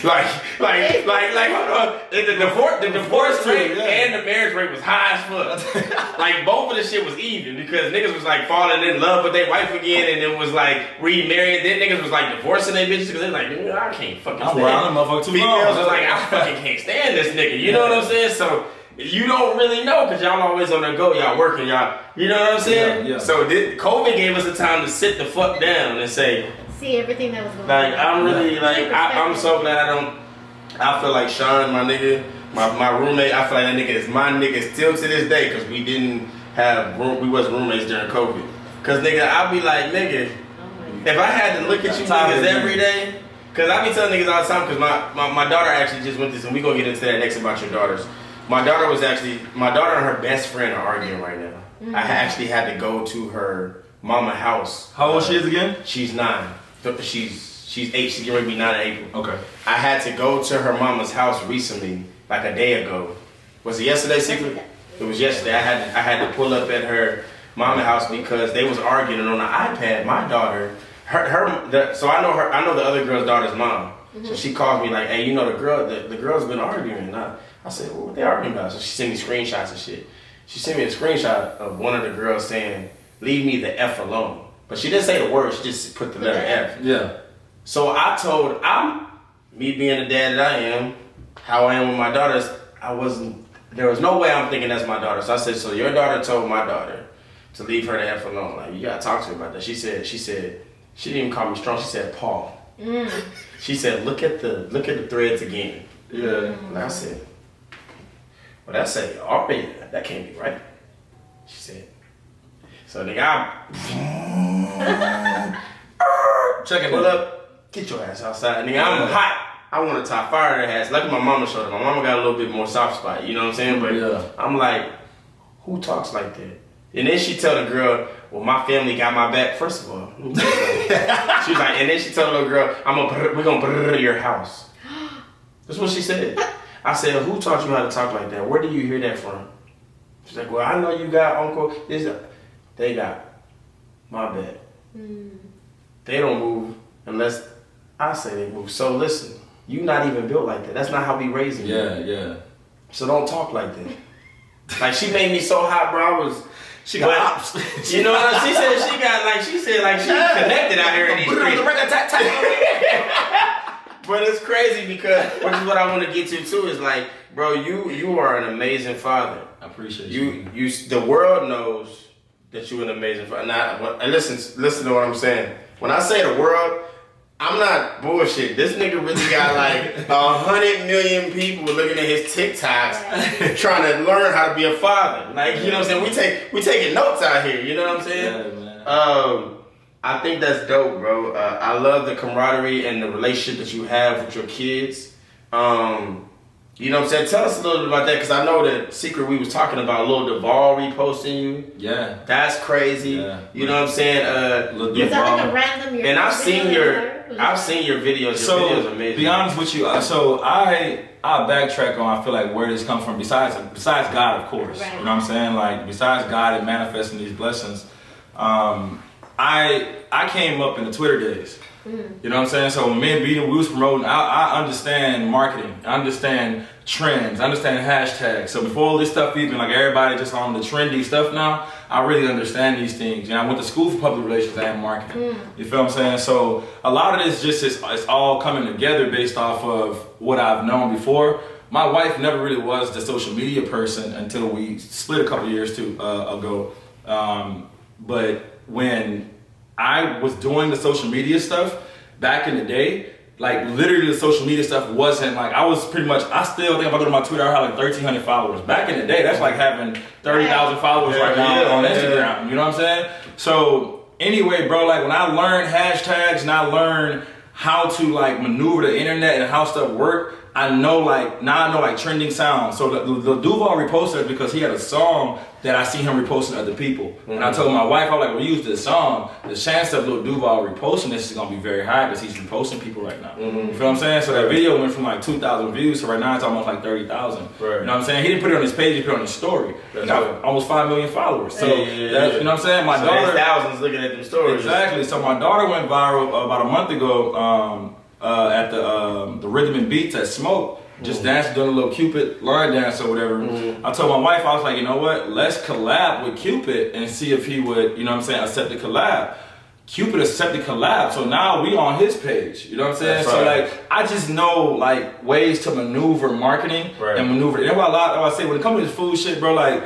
like, hold on. The divorce rate and the marriage rate was high as fuck. Like, both of the shit was even because niggas was like falling in love with their wife again and then was like remarried. Then niggas was like divorcing their bitches because they're like, I can't fucking stand motherfucker too long. Females was like, I fucking can't stand this nigga. You know what I'm saying? So, you don't really know because y'all always on the go. Y'all working, y'all. You know what I'm saying? Yeah. So COVID gave us the time to sit the fuck down and say, see everything that was going like, on. I'm really, like, I'm so glad I feel like Sean, my nigga, my roommate, I feel like that nigga is my nigga still to this day because we didn't have we wasn't roommates during COVID. Because, nigga, I'll be like, nigga, if I had to look at you niggas every day, because I be telling niggas all the time, because my daughter actually just went this, and we gonna get into that next about your daughters. My daughter and her best friend are arguing right now. Mm-hmm. I actually had to go to her mama house. How old she is again? She's 9. She's 8. She's getting ready to be 9 in April. Okay. I had to go to her mama's house recently, like a day ago. Was it yesterday, Secret? It was yesterday. I had to pull up at her mama house because they was arguing on the iPad. My daughter, so I know the other girl's daughter's mom. Mm-hmm. So she called me like, hey, you know the girl's been arguing. I said, well, what they arguing about? So she sent me screenshots and shit. She sent me a screenshot of one of the girls saying, leave me the F alone. But she didn't say the word, she just put the letter F. Yeah. So me being the dad that I am, how I am with my daughters, there was no way I'm thinking that's my daughter. So I said, so your daughter told my daughter to leave her the F alone. Like, you gotta talk to her about that. She said, she didn't even call me strong, she said Paul. Mm. She said, look at the threads again. Yeah. And I said, well, that's that can't be right. She said. So nigga, pull up, get your ass outside. Nigga, I'm hot. I want to top fire their ass. Like my mama showed up. My mama got a little bit more soft spot, you know what I'm saying? But I'm like, who talks like that? And then she tell the girl, well, my family got my back. First of all, she was like, and then she told the little girl, we're gonna brrr your house. That's what she said. I said, who taught you how to talk like that? Where do you hear that from? She's like, well, I know you got uncle. They got my back. Mm. They don't move unless I say they move. So listen, you not even built like that. That's not how we raising you. Yeah. So don't talk like that. Like, she made me so hot, bro. She got ops. You know what she said? She connected out here in these streets. But it's crazy because, which is what I want to get to too, is like, bro, you are an amazing father. I appreciate you. The world knows that you're an amazing father. And listen to what I'm saying. When I say the world, I'm not bullshit. This nigga really got like 100 million people looking at his TikToks trying to learn how to be a father. Like, you know what I'm saying? We taking notes out here. You know what I'm saying? Yeah, man. I think that's dope, bro. I love the camaraderie and the relationship that you have with your kids. You know what I'm saying? Tell us a little bit about that, because I know that Secret we was talking about Lil Duval reposting you. Yeah. That's crazy. Yeah. You know what I'm saying? Lil Duval. Is that like a random? And I've seen your videos. Your videos are amazing. Be honest with you, so I backtrack on, I feel like, where this comes from, besides God, of course. Right. You know what I'm saying? Like, besides God and manifesting these blessings, I came up in the Twitter days. You know what I'm saying? So when me and Beaton, we was promoting, I understand marketing, I understand trends, I understand hashtags. So before all this stuff, even like everybody just on the trendy stuff now, I really understand these things. And I went to school for public relations and marketing. You feel what I'm saying? So a lot of this it's all coming together based off of what I've known before. My wife never really was the social media person until we split a couple years ago. But when I was doing the social media stuff back in the day, like literally the social media stuff wasn't like, I still think if I go to my Twitter, I have like 1,300 followers. Back in the day, that's like having 30,000 followers right now on Instagram. You know what I'm saying? So anyway, bro, like when I learned hashtags and I learned how to like maneuver the internet and how stuff work, I know trending sounds. So the Duval reposted it because he had a song that I see him reposting other people. And I told my wife, I was like, we use this song. The chance of Lil Duval reposting this is gonna be very high because he's reposting people right now. You feel what I'm saying? So that video went from like 2,000 views, so right now it's almost like 30,000. Right. You know what I'm saying? He didn't put it on his page, he put it on his story. He got almost 5 million followers. So you know what I'm saying? My daughter, thousands looking at them stories. Exactly. So my daughter went viral about a month ago. at the Rhythm and Beats at Smoke, just dancing, doing a little Cupid line dance or whatever. I told my wife, I was like, you know what? Let's collab with Cupid and see if he would, you know what I'm saying, accept the collab. Cupid accepted collab, so now we on his page. You know what I'm saying? That's so right. like, I just know like ways to maneuver marketing and maneuver. That's why I say when it comes to this food shit, bro, like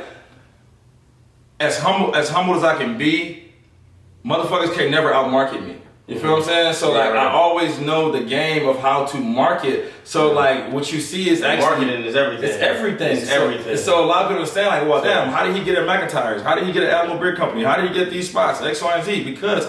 as humble as I can be, motherfuckers can never outmarket me. You feel what I'm saying? So like I always know the game of how to market. So like what you see is actually marketing is everything. It's everything. It's everything. So a lot of people understand like, well, damn, how did he get at McIntyre's? How did he get at Animal Beer Company? How did he get these spots? X, Y, and Z. Because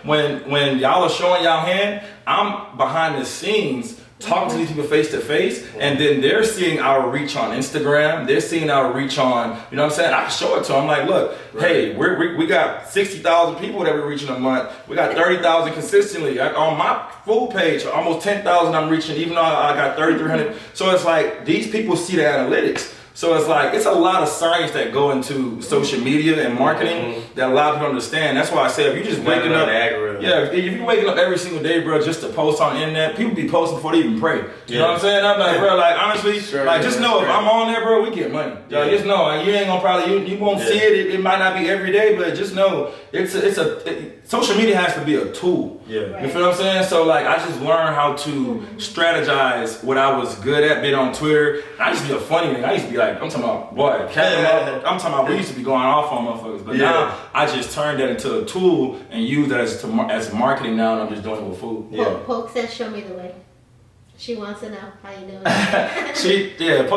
when y'all are showing y'all hand, I'm behind the scenes talking to these people face to face, and then they're seeing our reach on Instagram. They're seeing our reach on, you know what I'm saying? I can show it to them. Like, look, hey, we got 60,000 people that we're reaching a month. We got 30,000 consistently. On my full page, almost 10,000 I'm reaching, even though I got 3,300. So it's like, these people see the analytics. So it's like, it's a lot of science that go into social media and marketing that a lot of people understand. That's why I say, if you just waking up, if you're waking up every single day, bro, just to post on the internet, people be posting before they even pray. You know what I'm saying? I'm like, bro, like honestly, just know if I'm on there, bro, we get money. Just know, you ain't gonna probably, you won't see it. It might not be every day, but just know, social media has to be a tool. You feel what I'm saying? So like, I just learned how to strategize what I was good at, being on Twitter. I used to be a funny nigga. I used to be like, I'm talking about, boy, I'm talking about, we used to be going off on motherfuckers. But now, I just turned that into a tool and use that as marketing now, and I'm just doing it with food. Poke says, show me the way. She wants to know how you doing.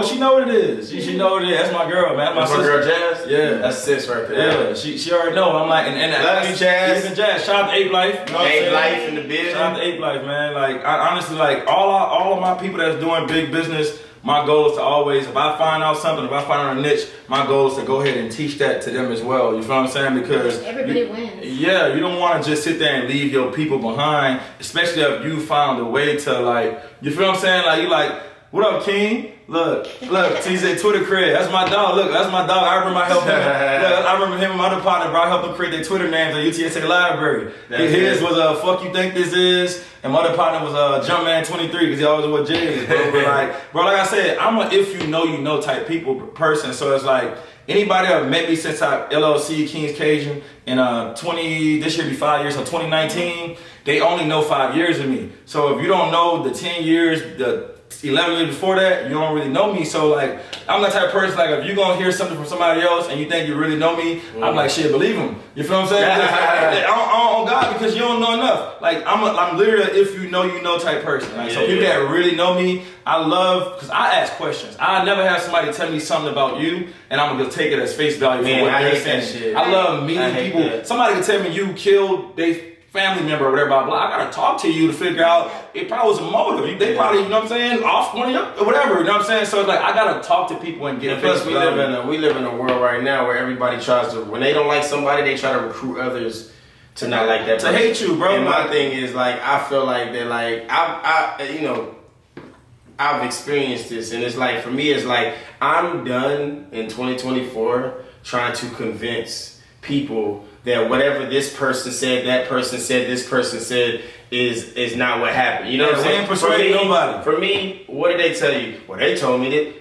She know what it is. She know what it is. That's my girl, man. That's my girl, Jazz? Yeah. That's sis right there. Yeah, she already know. I'm like, and love you, Jazz. Even Jazz. Shout out to Ape Life. You know Ape Life in the business. Shout out to Ape Life, man. Like, I honestly, like, all of my people that's doing big business, my goal is to always, if I find out something, if I find out a niche, my goal is to go ahead and teach that to them as well. You feel what I'm saying? Because everybody wins. Yeah, you don't want to just sit there and leave your people behind, especially if you found a way to, like, you feel what I'm saying? Like, you like, what up, King? Look, TZ Twitter cred. That's my dog. Look, that's my dog. I remember I helped him. I remember him and my other partner, bro. I helped them create their Twitter names at UTSA Library. His was Fuck You Think This Is, and my other partner was Jumpman23 because he always wore J's, bro. But like I said, I'm a if you know type person. So it's like anybody that met me since I LLC KingsCajun in this year be 5 years, so 2019, they only know 5 years of me. So if you don't know the 10 years, the 11 years before that, you don't really know me. So like, I'm the type of person, like if you're gonna hear something from somebody else and you think you really know me, I'm like, shit, believe him. You feel what I'm saying? On God, because you don't know enough. Like I'm literally a if you know type person. Like, so people that really know me, I love, because I ask questions. I never have somebody tell me something about you and I'm gonna take it as face value for what they're saying. I love meeting people. That. Somebody can tell me you killed they family member or whatever, blah, blah. I gotta talk to you to figure out it probably was a motive. They probably, you know what I'm saying, off one of you or whatever, you know what I'm saying? So it's like I gotta talk to people and get and plus we live in a world right now where everybody tries to, when they don't like somebody, they try to recruit others to not like that person. To hate you, bro. And my thing is like, I feel like that, like I've experienced this, and it's like, for me, it's like I'm done in 2024 trying to convince people that whatever this person said, that person said, this person said is not what happened. You know what I'm saying? Persuade nobody. For me, what did they tell you? Well, they told me that.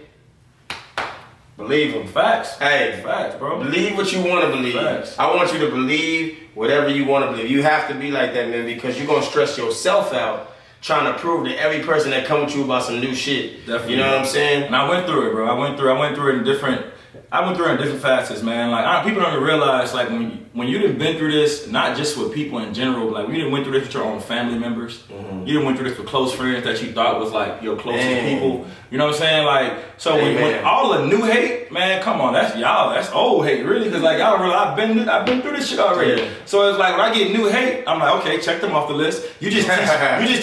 Believe them. Facts. Hey, facts, bro. Believe what you want to believe. Facts. I want you to believe whatever you want to believe. You have to be like that, man, because you're gonna stress yourself out trying to prove to every person that come with you about some new shit. Definitely. You know what I'm saying? And I went through it, bro. I went through it in different facets, man. Like people don't even realize, like when you done been through this, not just with people in general, like we done went through this with your own family members. Mm-hmm. You done went through this with close friends that you thought was like your closest people. You know what I'm saying? Like, so when all the new hate, man, come on, that's y'all, that's old hate, really, because like y'all realize I've been through this shit already. Yeah. So it's like when I get new hate, I'm like, okay, check them off the list. You just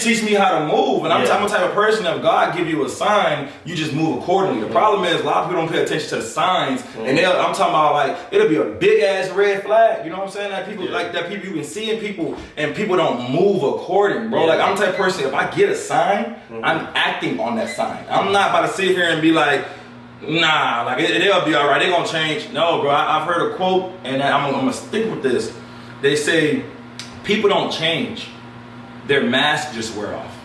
teach me how to move, and I'm the type of person, if God give you a sign, you just move accordingly. The problem is a lot of people don't pay attention to the signs, and I'm talking about like it'll be a big ass red flag. You know what I'm saying? Like people like that, people you been seeing people, and people don't move according, bro. Like I'm the type of person, if I get a sign, I'm acting on that sign. I'm not about to sit here and be like, nah, like they'll be all right. They're gonna change. No, bro. I've heard a quote, and I'm gonna stick with this. They say people don't change; their masks just wear off.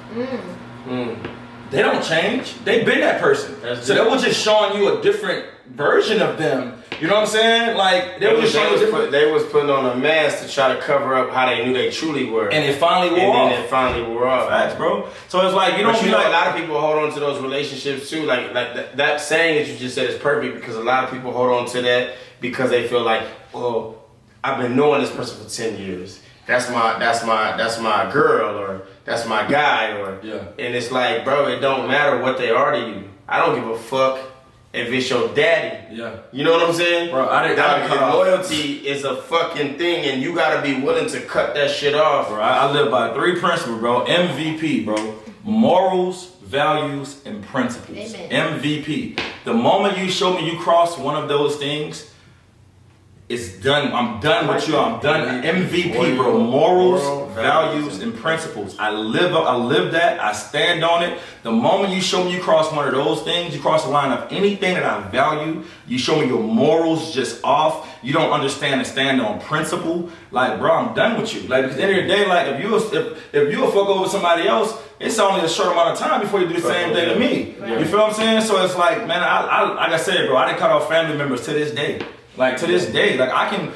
They don't change. They've been that person. So they were just showing you a different version of them. You know what I'm saying? Like they was putting on a mask to try to cover up how they knew they truly were. And it finally wore off. And then it finally wore off. Facts, bro. So it's like you don't. But you know, a lot of people hold on to those relationships too. Like that saying that you just said is perfect because a lot of people hold on to that because they feel like, well, I've been knowing this person for 10 years. That's my girl or that's my guy or and it's like, bro, it don't matter what they are to you. I don't give a fuck if it's your daddy. Yeah. You know what I'm saying? Bro, loyalty is a fucking thing and you gotta be willing to cut that shit off. Bro, I live by 3 principles, bro. MVP, bro. Morals, values, and principles. Amen. MVP. The moment you show me you cross one of those things, it's done. I'm done with you. I'm done. MVP, bro. Morals, values, and principles. I live that. I stand on it. The moment you show me you cross one of those things, you cross the line of anything that I value. You show me your morals just off. You don't understand and stand on principle. Like, bro, I'm done with you. Like, because at the end of the day, like, if you fuck over somebody else, it's only a short amount of time before you do the same thing to me. Right. You feel what I'm saying? So it's like, man, I like I said, bro, I didn't cut off family members to this day. Like to this day, like I can,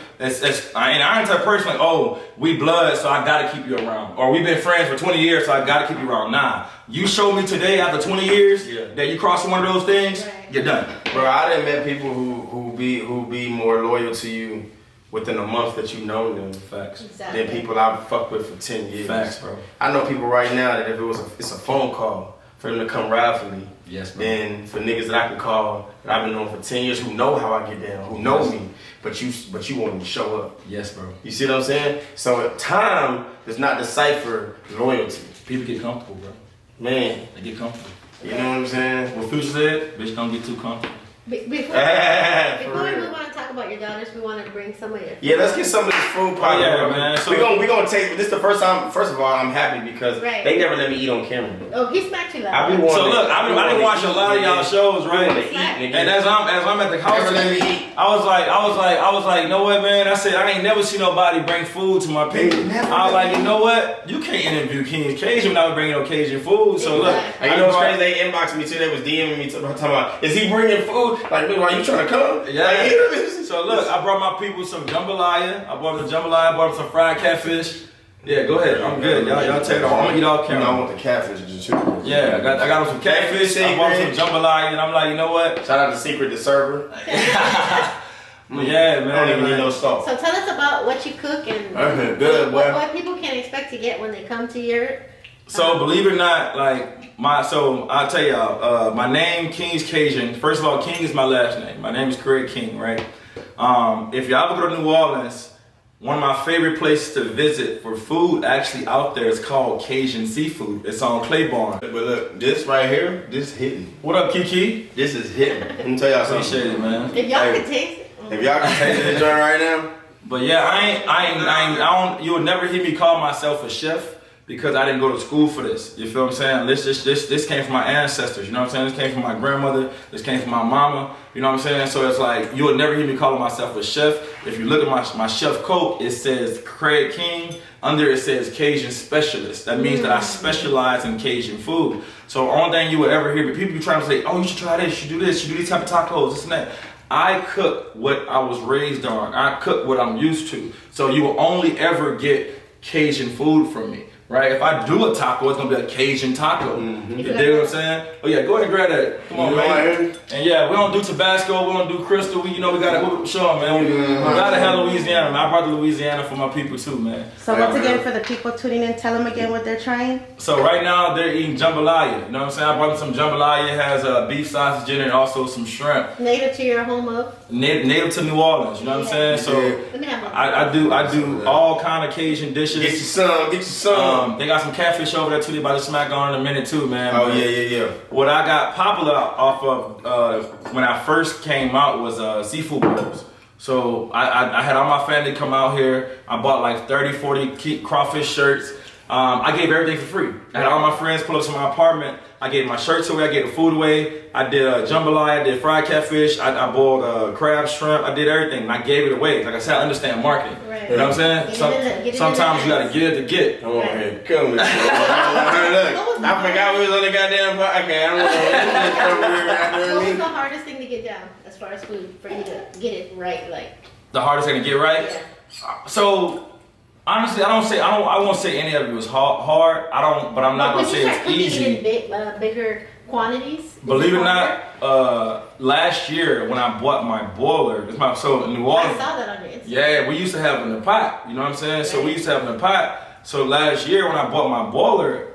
I ain't type person like, oh, we blood, so I gotta keep you around, or we've been friends for 20 years, so I gotta keep you around. Nah, you show me today after 20 years that you crossed one of those things, you're done. Bro, I done met people who be more loyal to you within a month that you know them. Facts. Than people I've fucked with for 10 years. Facts, bro. I know people right now that if it's a phone call for them to come ride for me. Yes, bro. Then for niggas that I can call that I've been knowing for 10 years who know how I get down, who know me, but you want to show up. Yes, bro. You see what I'm saying? So time does not decipher loyalty. People get comfortable, bro. Man. They get comfortable. You know what I'm saying? What Future said, bitch, don't get too comfortable. Before we move on and talk about your daughters, we want to bring some of your food. Let's get some of this food pot. Yeah, man. So we gonna taste. This is the first time. First of all, I'm happy because they never let me eat on camera. Oh, he smacked you last. I didn't watch a lot of y'all shows, right? And as I'm at the house, I was like, you know what, man? I said I ain't never seen nobody bring food to my people. I was like, you know what? You can't interview KingsCajun without bringing no Cajun food. So look, you know what's crazy? They inboxed me too. They was DMing me talking about, is he bringing food? Like, why you trying to come? Yeah. Like, so look, I brought my people some jambalaya. I brought them some fried catfish. Yeah, go ahead. I'm good. Y'all take it off. I'm gonna eat all camera. I want the catfish just too. Yeah, I got them some catfish. I bought some jambalaya, and I'm like, you know what? Shout out to Secret the Server. Yeah, man. I don't even need no salt. So tell us about what you cook and what people can expect to get when they come to your. So believe it or not, I'll tell y'all, my name KingsCajun. First of all, King is my last name. My name is Craig King, right? If y'all ever go to New Orleans, one of my favorite places to visit for food actually out there is called Cajun Seafood. It's on Claiborne. But look, this right here, this hitting. What up, Kiki? This is hitting. Let me tell y'all something. Appreciate it, man. If y'all can taste it. If y'all can taste the joint right now. But yeah, I don't. You would never hear me call myself a chef. Because I didn't go to school for this. You feel what I'm saying? This came from my ancestors. You know what I'm saying? This came from my grandmother. This came from my mama. You know what I'm saying? So it's like, you would never hear me calling myself a chef. If you look at my chef coat, it says Craig King. Under it says Cajun Specialist. That means that I specialize in Cajun food. So the only thing you would ever hear, people trying to say, oh, you should try this, you should do this, you should do these type of tacos, this and that. I cook what I was raised on. I cook what I'm used to. So you will only ever get Cajun food from me. Right? If I do a taco, it's gonna be a Cajun taco. Mm-hmm. You dig what I'm saying? Oh yeah, go ahead and grab that. Come on, man. And yeah, we don't do Tabasco, we don't do Crystal. We gotta show them, man. We gotta have Louisiana, man. I brought the Louisiana for my people too, man. So once again, for the people tuning in, tell them again what they're trying. So right now they're eating jambalaya. You know what I'm saying? I brought them some jambalaya. It has beef sausage in it and also some shrimp. Native to your home of? Native to New Orleans. You know what I'm saying? So I do all kind of Cajun dishes. Get you some. They got some catfish over there too. They about to smack on in a minute too, man. Oh yeah. What I got popular off of when I first came out was seafood bowls. So I had all my family come out here. I bought like 30, 40 crawfish shirts. I gave everything for free. I had all my friends pull up to my apartment. I gave my shirts away. I gave the food away. I did jambalaya. I did fried catfish. I boiled crab, shrimp. I did everything. And I gave it away. Like I said, I understand marketing. Right. You know what I'm saying? Sometimes you got to give to get. Come on, man. Come with you. I forgot we was on the goddamn podcast. What was the hardest thing to get down as far as food for you to get it right? Like The hardest thing to get right? Yeah. So, honestly, I won't say any of it was hard. But I'm not going to say it's easy. In bigger quantities? Believe it or not, last year when I bought my boiler, so in New Orleans. I saw that on your Instagram. Yeah, we used to have it in the pot. You know what I'm saying? So we used to have it in the pot. So last year when I bought my boiler,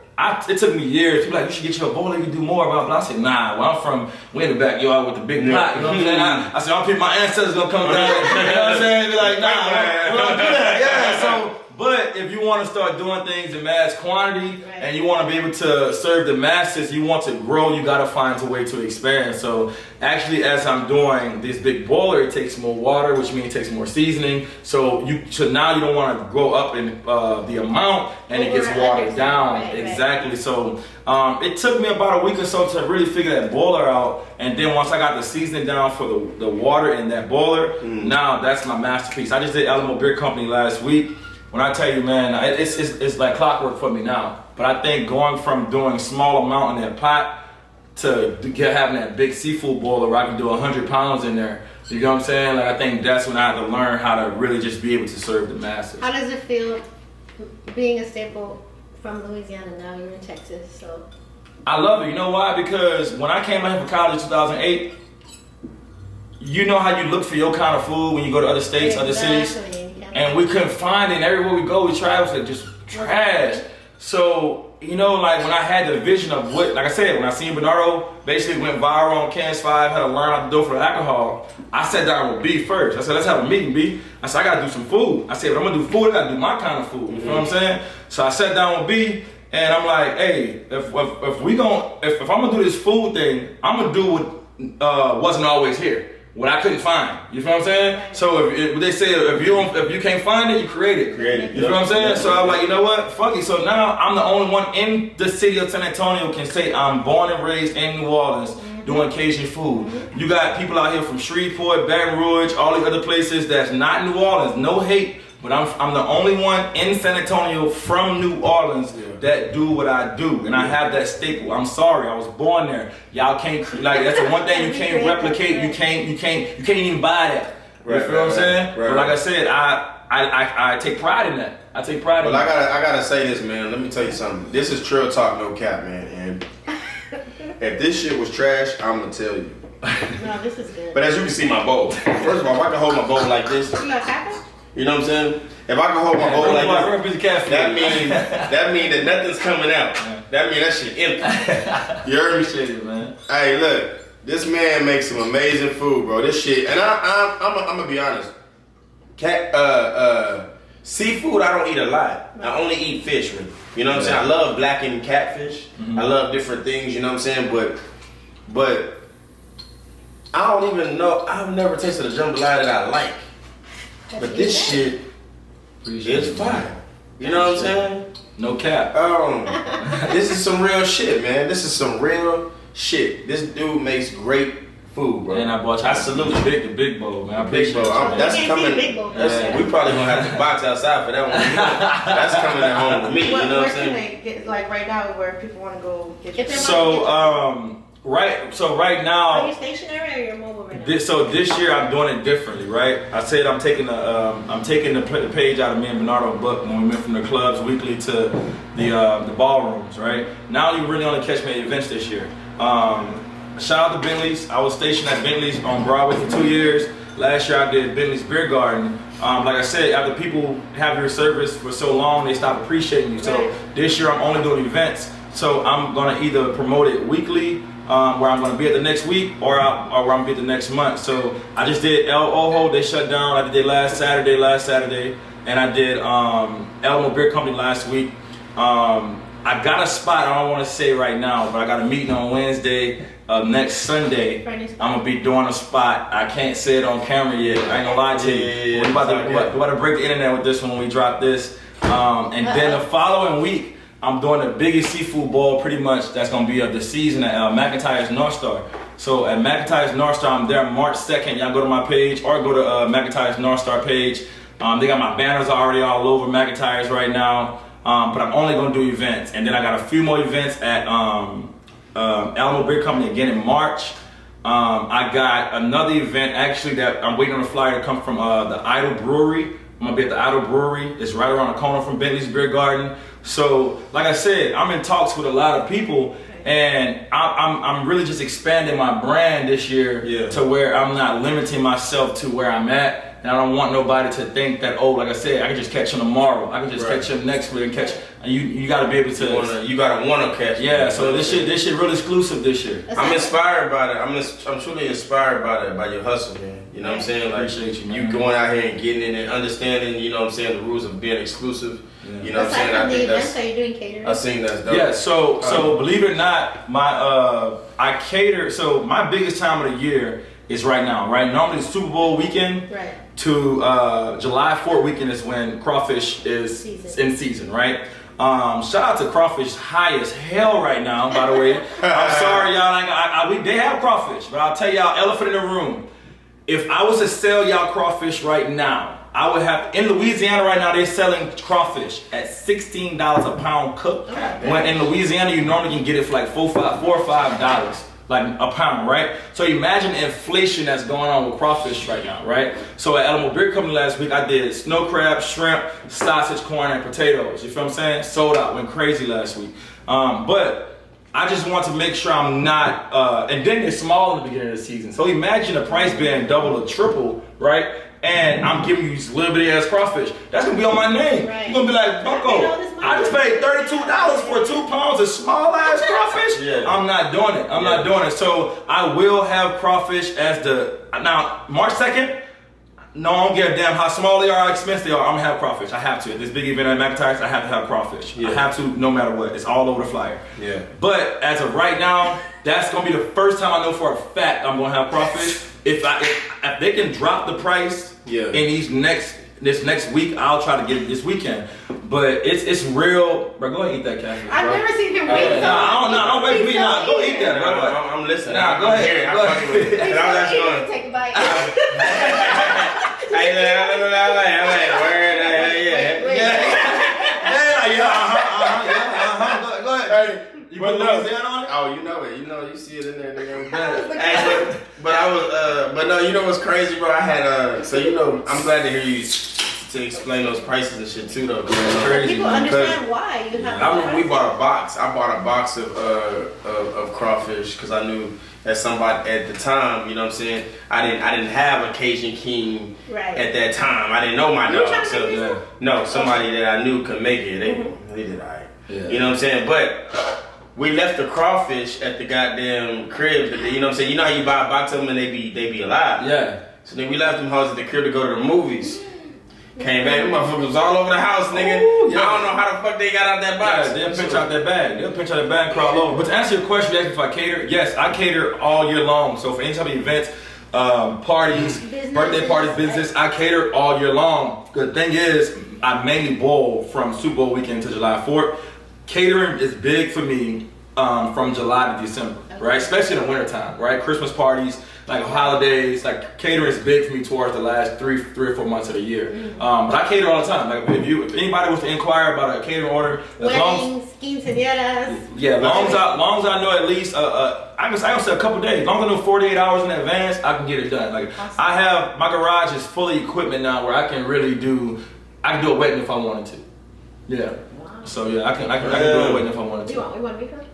it took me years. People like, you should get your boiler, you can do more, blah, blah. I said, nah, where we in the backyard with the big pot. You know what I'm saying? I said, my ancestors gonna come down. You know what I'm saying? Be like, nah, we don't do that. Yeah, so. But if you want to start doing things in mass quantity and you want to be able to serve the masses, you want to grow, you got to find a way to expand. So actually, as I'm doing this big boiler, it takes more water, which means it takes more seasoning. So now you don't want to grow up in the amount and it gets watered down. Exactly. So it took me about a week or so to really figure that boiler out. And then once I got the seasoning down for the water in that boiler, now that's my masterpiece. I just did Alamo Beer Company last week. When I tell you, man, it's like clockwork for me now. But I think going from doing small amount in that pot to having that big seafood boiler where I can do 100 pounds in there, you know what I'm saying? Like I think that's when I had to learn how to really just be able to serve the masses. How does it feel being a staple from Louisiana? Now you're in Texas, so. I love it. You know why? Because when I came out here for college in 2008, you know how you look for your kind of food when you go to other states, other cities? And we couldn't find it. And everywhere we go, we tried. It was like just trash. So, you know, like when I had the vision of what, like I said, when I seen Bernardo basically went viral on Cans 5, had to learn how to do for alcohol, I sat down with B first. I said, let's have a meeting, B. I said, I got to do some food. I said, if I'm going to do food, I got to do my kind of food. You know what I'm saying? So I sat down with B. And I'm like, hey, if I'm gonna do this food thing, I'm gonna do what wasn't always here, what I couldn't find. You know what I'm saying? So if they say if you can't find it, you create it. You know what I'm saying? So I'm like, you know what? Fuck it. So now I'm the only one in the city of San Antonio can say I'm born and raised in New Orleans doing Cajun food. You got people out here from Shreveport, Baton Rouge, all these other places that's not New Orleans. No hate. But I'm the only one in San Antonio from New Orleans that do what I do, and I have that staple. I'm sorry, I was born there. Y'all can't that's the one thing you can't replicate. You can't even buy that. You feel what I'm saying? But like I said, I take pride in that. I take pride in that. I gotta say this, man. Let me tell you something. This is Trill Talk, no cap, man. And if this shit was trash, I'm gonna tell you. No, this is good. But as you can see, my bowl. First of all, if I can hold my bowl like this. You got taco? You know what I'm saying? If I can hold my bowl like this, that means that nothing's coming out. That means that shit empty. You heard me? Shit, man. Hey, look, this man makes some amazing food, bro. This shit, and I'm gonna be honest. Seafood, I don't eat a lot. I only eat fish, man. You know what I'm saying? I love blackened catfish. I love different things. You know what I'm saying? But I don't even know. I've never tasted a jambalaya that I like. But this shit is fire. You know what I'm saying? No cap. This is some real shit, man. This is some real shit. This dude makes great food, bro. And I salute the big bowl, man. Big bowl. That's coming. We probably gonna have to box outside for that one. That's coming at home with me. You know what I'm saying? Where can they get, like right now, where people want to go get your Right now, are you stationary or you're mobile right now? This year I'm doing it differently, right? I said I'm taking the page out of me and Bernardo book when we went from the clubs weekly to the ballrooms, right? Now you really only catch me at events this year. Shout out to Bentley's. I was stationed at Bentley's on Broadway for 2 years. Last year I did Bentley's Beer Garden. Like I said, after people have your service for so long, they stop appreciating you. So this year I'm only doing events. So I'm gonna either promote it weekly, where I'm going to be at the next week, or where I'm going to be at the next month. So I just did El Ojo, they shut down. I did last Saturday, and I did Alamo Beer Company last week. I got a spot, I don't want to say right now, but I got a meeting on Wednesday. Next Sunday, I'm going to be doing a spot. I can't say it on camera yet. I ain't going to lie to you. We're about to break the internet with this one when we drop this. And then the following week, I'm doing the biggest seafood bowl pretty much that's going to be of the season at McIntyre's North Star. So at McIntyre's North Star, I'm there March 2nd. Y'all go to my page or go to McIntyre's North Star page. They got my banners already all over McIntyre's right now. But I'm only going to do events. And then I got a few more events at Alamo Beer Company again in March. I got another event actually that I'm waiting on a flyer to come from the Idle Brewery. I'm gonna be at the Idle Brewery. It's right around the corner from Bentley's Beer Garden. So, like I said, I'm in talks with a lot of people, and I'm really just expanding my brand this year to where I'm not limiting myself to where I'm at. And I don't want nobody to think that, oh, like I said, I can just catch him tomorrow. I can just catch him next week and catch. And you got to be able to. You gotta wanna catch. Yeah. So this shit real exclusive this year. I'm inspired by that. I'm truly inspired by your hustle, man. You know what I'm saying? Like, appreciate you, man. You going out here and getting in and understanding. You know what I'm saying? The rules of being exclusive. Yeah. You know what I'm saying? Aside I from the think events, are you doing catering? I think that's dope. Yeah, so believe it or not, my I cater. So my biggest time of the year is right now. Right, normally it's Super Bowl weekend to July 4th weekend is when crawfish is in season. Right. Shout out to crawfish, high as hell right now. By the way, I'm sorry y'all. They have crawfish, but I'll tell y'all, elephant in the room. If I was to sell y'all crawfish right now, I would have, in Louisiana right now, they're selling crawfish at $16 a pound cooked. When in Louisiana, you normally can get it for like $4 or $5, like a pound, right? So imagine the inflation that's going on with crawfish right now, right? So at Alamo Beer Company last week, I did snow crab, shrimp, sausage, corn, and potatoes. You feel what I'm saying? Sold out, went crazy last week. But I just want to make sure I'm not, and then they're small in the beginning of the season. So imagine the price being double or triple, right? And I'm giving you these little bitty ass crawfish. That's gonna be on my name. You're gonna be like, Bucko, I just paid $32 for 2 pounds of small ass crawfish. I'm not doing it. I'm not doing it. So I will have crawfish as now March 2nd. No, I don't give a damn how small they are, how expensive they are. I'm gonna have crawfish. I have to. At this big event at McIntyre's, I have to have crawfish. I have to, no matter what. It's all over the flyer. But as of right now, that's gonna be the first time I know for a fact I'm gonna have crawfish. If they can drop the price in this next week, I'll try to get it this weekend. But it's real. Bro, go ahead and eat that catfish. I've never seen him wait. Don't wait for me. Nah, go eat that. I'm listening. Nah, go ahead. Go ahead. I was going to take a bite. Word. Go ahead. You put Louisiana on it? Oh, you know it. You see it in there, nigga. But no, you know what's crazy, bro? I had I'm glad to hear you to explain those prices and shit too, though. Crazy. People understand why you have. I remember we bought a box. I bought a box of crawfish because I knew that somebody at the time, you know what I'm saying? I didn't have a Cajun King at that time. I didn't know my dog. So no, somebody that I knew could make it. They did alright. Yeah. You know what I'm saying? But we left the crawfish at the goddamn crib. You know what I'm saying? You know how you buy a box of them and they be alive. Yeah. So then we left them hoes at the crib to go to the movies. Came back, them motherfuckers was all over the house, nigga. Ooh, yeah. I don't know how the fuck they got out that box. Yeah, they'll pinch out that bag. They'll pinch out that bag and crawl over. But to answer your question, you asked if I cater. Yes, I cater all year long. So for any type of events, parties, birthday parties, business, I cater all year long. The thing is, I mainly bowl from Super Bowl weekend to July 4th. Catering is big for me from July to December, right? Especially in the wintertime, right? Christmas parties, like holidays, like catering is big for me towards the last three or 4 months of the year. But I cater all the time. Like if anybody was to inquire about a catering order, weddings, quinceañeras. Yeah, long as I know at least I can say a couple days. As long as I know 48 hours in advance, I can get it done. Like awesome. I have my garage is fully equipment now where I can really do a wedding if I wanted to. Yeah. Wow. So yeah, I can do a wedding if I wanted to. You want me to?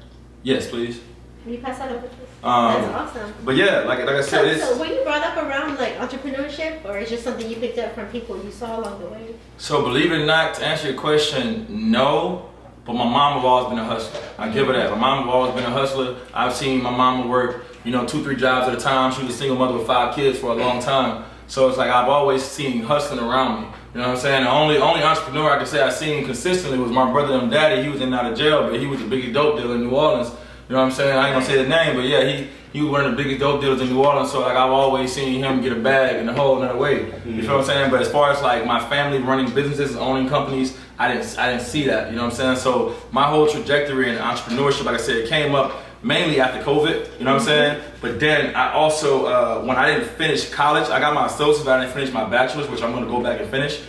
Yes, please. Can you pass that over to us? That's awesome. But yeah, like I said, so when you brought up around like entrepreneurship, or is just something you picked up from people you saw along the way? So believe it or not, to answer your question, no. But my mom have always been a hustler. I give her that. My mom have always been a hustler. I've seen my mama work, 2-3 jobs at a time. She was a single mother with 5 kids for a long time. So it's like I've always seen hustling around me. You know what I'm saying? The only entrepreneur I could say I seen consistently was my brother and daddy. He was in and out of jail, but he was the biggest dope dealer in New Orleans. You know what I'm saying? I ain't gonna say the name, but yeah, he was one of the biggest dope dealers in New Orleans. So like I've always seen him get a bag in a whole another way. You feel what I'm saying? But as far as like my family running businesses and owning companies, I didn't see that. You know what I'm saying? So my whole trajectory in entrepreneurship, like I said, came up mainly after COVID. You know what I'm saying? But then I also when I didn't finish college, I got my associates, but I didn't finish my bachelor's, which I'm gonna go back and finish.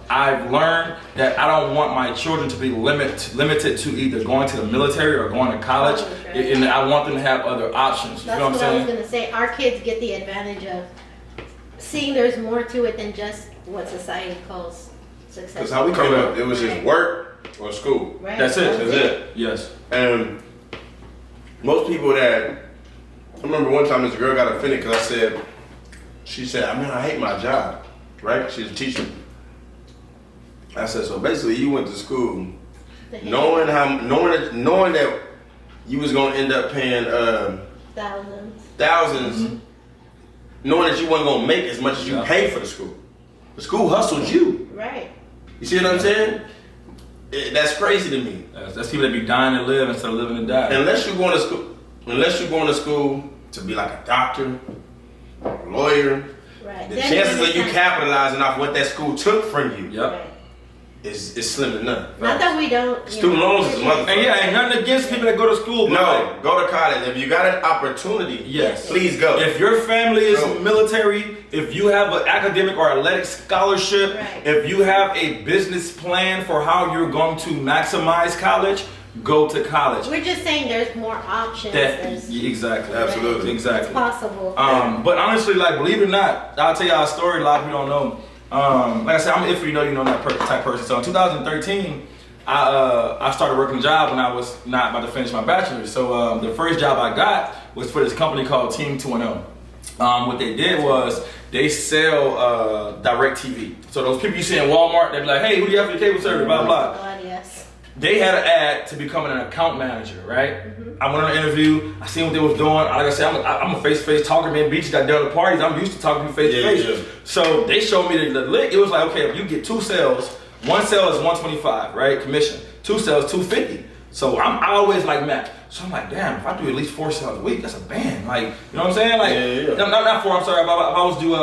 I've learned that I don't want my children to be limited to either going to the military or going to college, and I want them to have other options. You That's know what I'm what saying? I was gonna say. Our kids get the advantage of seeing there's more to it than just what society calls success. Because how we came up, it was just work or school. Right. That's it. That's it. Yes. And most people that, I remember one time this girl got offended because she said, I mean, I hate my job, right? She's a teacher. I said, so basically you went to school knowing that you was gonna end up paying thousands, knowing that you wasn't gonna make as much as you paid for the school. The school hustled you. Right. You see what I'm saying? That's crazy to me. That's people that be dying to live instead of living to die. Unless you're going to school to be like a doctor, a lawyer, Right. the Then chances of you understand. capitalizing off what that school took from you Yep. Right. is slim to none. Not that we don't. Student loans is a motherfucker. And yeah, ain't nothing against people that go to school, but No, like, go to college. If you got an opportunity, yes. please go. If your family is Go. military, if you have an academic or athletic scholarship, Right. if you have a business plan for how you're going to maximize college, go to college. We're just saying there's more options. Exactly. Absolutely. Exactly. It's possible. But honestly, like, believe it or not, I'll tell y'all a story a lot of people don't know. Like I said, I'm if you know that type of person. So in 2013, I started working a job when I was not about to finish my bachelor's. So the first job I got was for this company called Team 210. What they did was they sell direct TV. So those people you see in Walmart, they be like, hey, who do you have for your cable service? Blah, blah. God, yes. They had an ad to becoming an account manager, right? I went on an interview. I seen what they was doing. Like I said, I'm a face-to-face talker, man. Beaches got done at parties. I'm used to talking to face-to-face. Yeah. So they showed me the lick. It was like, okay, if you get 2 sales, 1 sale is 125, right? Commission. 2 sales, 250. So I always like math. So I'm like, damn, if I do at least 4 sales a week, that's a band. Like, you know what I'm saying? Like, not 4, I'm sorry. If I was do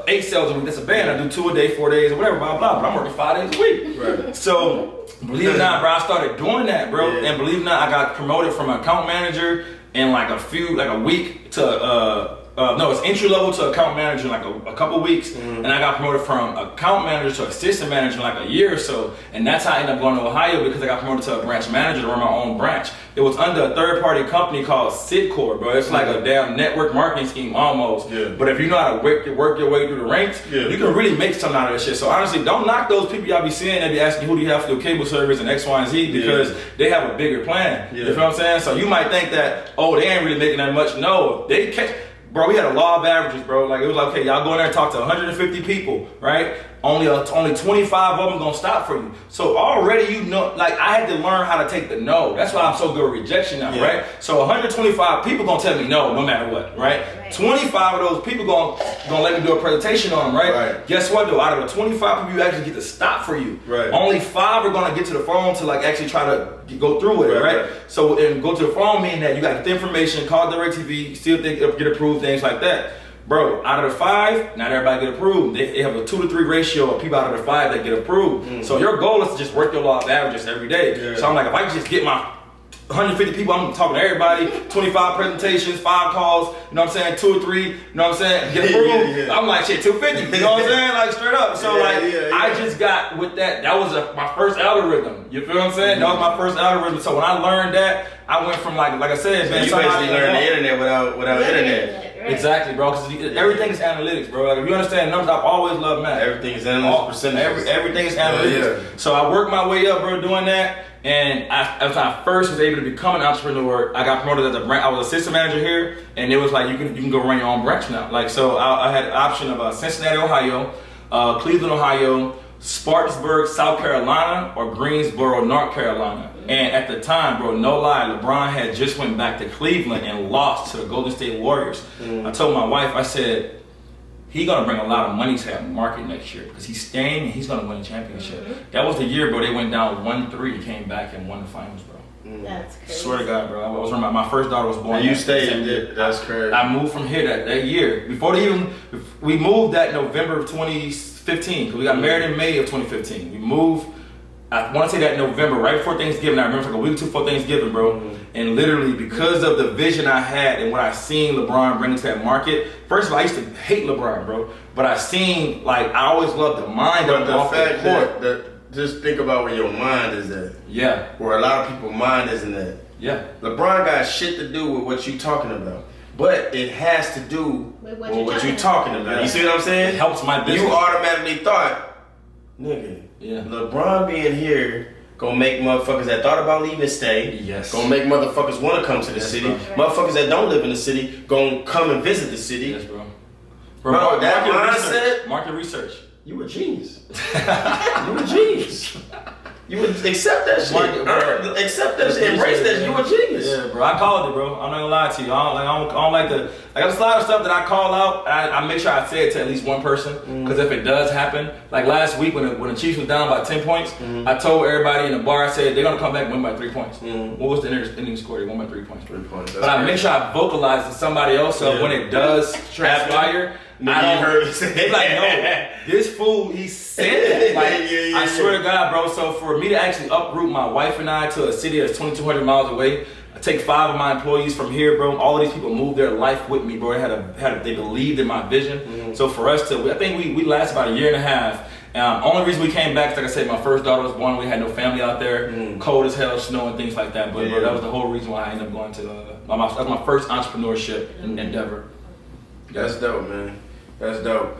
8 sales a week, that's a band. I do 2 a day, 4 days, or whatever, blah, blah. But I'm working 5 days a week. Right. So, believe it or not, bro, I started doing that, bro. Yeah. And believe it or not, I got promoted from account manager in like a week to, no, it's entry level to account manager in like a couple weeks. And I got promoted from account manager to assistant manager in like a year or so. And that's how I ended up going to Ohio, because I got promoted to a branch manager to run my own branch. It was under a third party company called Sidcore, bro. It's like a damn network marketing scheme almost. Yeah. But if you know how to work your way through the ranks, you can really make something out of this shit. So honestly, don't knock those people y'all be seeing that be asking who do you have for your cable service and X, Y, and Z, because they have a bigger plan. You feel what I'm saying? So you might think that, oh, they ain't really making that much. No, they catch. Bro, we had a law of averages, bro. Like, it was like, okay, y'all go in there and talk to 150 people, right? Only 25 of them gonna stop for you. So already you know, like, I had to learn how to take the no. That's why I'm so good with rejection now, right? So 125 people gonna tell me no matter what, right? 25 of those people gonna let me do a presentation on them, right? Guess what though? Out of the 25 people you actually get to stop for you, only 5 are gonna get to the phone to like actually try to go through with it, right? So and go to the phone meaning that you got to get the information, call DirecTV, still get approved, things like that. Bro, out of the 5, not everybody get approved. They have a 2 to 3 ratio of people out of the 5 that get approved. So your goal is to just work your law of averages every day. So I'm like, if I can just get my 150 people, I'm talking to everybody, 25 presentations, 5 calls, you know what I'm saying, 2 or 3, you know what I'm saying, get approved. I'm like, shit, 250, you know what I'm saying, like straight up. So I just got with that was my first algorithm, you feel what I'm saying? That was my first algorithm. So when I learned that, I went from like I said, man, you basically learned the internet without internet. Exactly, bro, because everything is analytics, bro. Like, if you understand numbers, I've always loved math. Everything is analytics, percentages. Everything is analytics. So I worked my way up, bro, doing that. And as I first was able to become an entrepreneur, I got promoted as I was assistant manager here, and it was like you can go run your own branch now. Like, so I had an option of Cincinnati, Ohio, Cleveland, Ohio, Spartanburg, South Carolina, or Greensboro, North Carolina. And at the time, bro, no lie, LeBron had just went back to Cleveland and lost to the Golden State Warriors. I told my wife, I said, he's gonna bring a lot of money to that market next year because he's staying and he's gonna win a championship. That was the year, bro. They went down 1-3, came back and won the finals, bro. That's crazy. Swear to God, bro. I was remember my first daughter was born. And you that stayed same in year. it. That's crazy. I moved from here that year. We moved that November of 2015 because we got married in May of 2015. We moved, I want to say that November, right before Thanksgiving. I remember like a week or two before Thanksgiving, bro. And literally because of the vision I had and what I seen LeBron bring to that market, first of all, I used to hate LeBron, bro. But I seen, like, I always loved the mind But of the off the fact court. that just think about where your mind is at. Yeah, Where a lot of people's mind isn't at. yeah. LeBron got shit to do with what you talking about. But it has to do With with what what you're you talking about. You see what I'm It saying? helps my business. You automatically thought, nigga, Yeah. LeBron being here gonna make motherfuckers that thought about leaving stay. Yes. Gonna make motherfuckers wanna come to the Yes, city. bro. Motherfuckers that don't live in the city gonna come and visit the city. Yes, bro. Bro, that market mindset- research. Market research. You a genius. You a genius. You would accept that shit. Accept that shit. Embrace that shit. You a genius. Yeah, bro. I called it, bro. I'm not gonna lie to you. I don't like the. I got a lot of stuff that I call out. I make sure I say it to at least one person because if it does happen, like last week when the Chiefs was down by 10 points, I told everybody in the bar. I said they're gonna come back and win by 3 points. What was the ending score? They won by 3 points. 3 points. But I make sure I vocalize to somebody else so when it does transpire, I don't. They like, no, this fool, he said that. Like, I swear to God, bro. So for me to actually uproot my wife and I to a city that's 2,200 miles away, I take 5 of my employees from here, bro. All of these people moved their life with me, bro. They believed in my vision. So for us to, I think we lasted about a year and a half. Only reason we came back is, like I said, my first daughter was born. We had no family out there, cold as hell, snow and things like that. But bro, that was the whole reason why I ended up going to. That was my first entrepreneurship endeavor. That's dope, man. That's dope.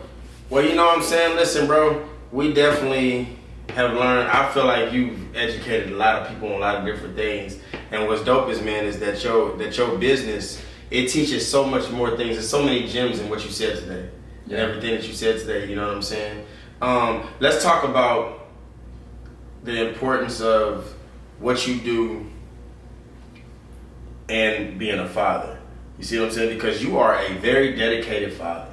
Well, you know what I'm saying? Listen, bro, we definitely have learned. I feel like you've educated a lot of people on a lot of different things. And what's dope is, man, is that your business, it teaches so much more things. There's so many gems in what you said today. Yeah. And everything that you said today, you know what I'm saying? Let's talk about the importance of what you do and being a father. You see what I'm saying? Because you are a very dedicated father.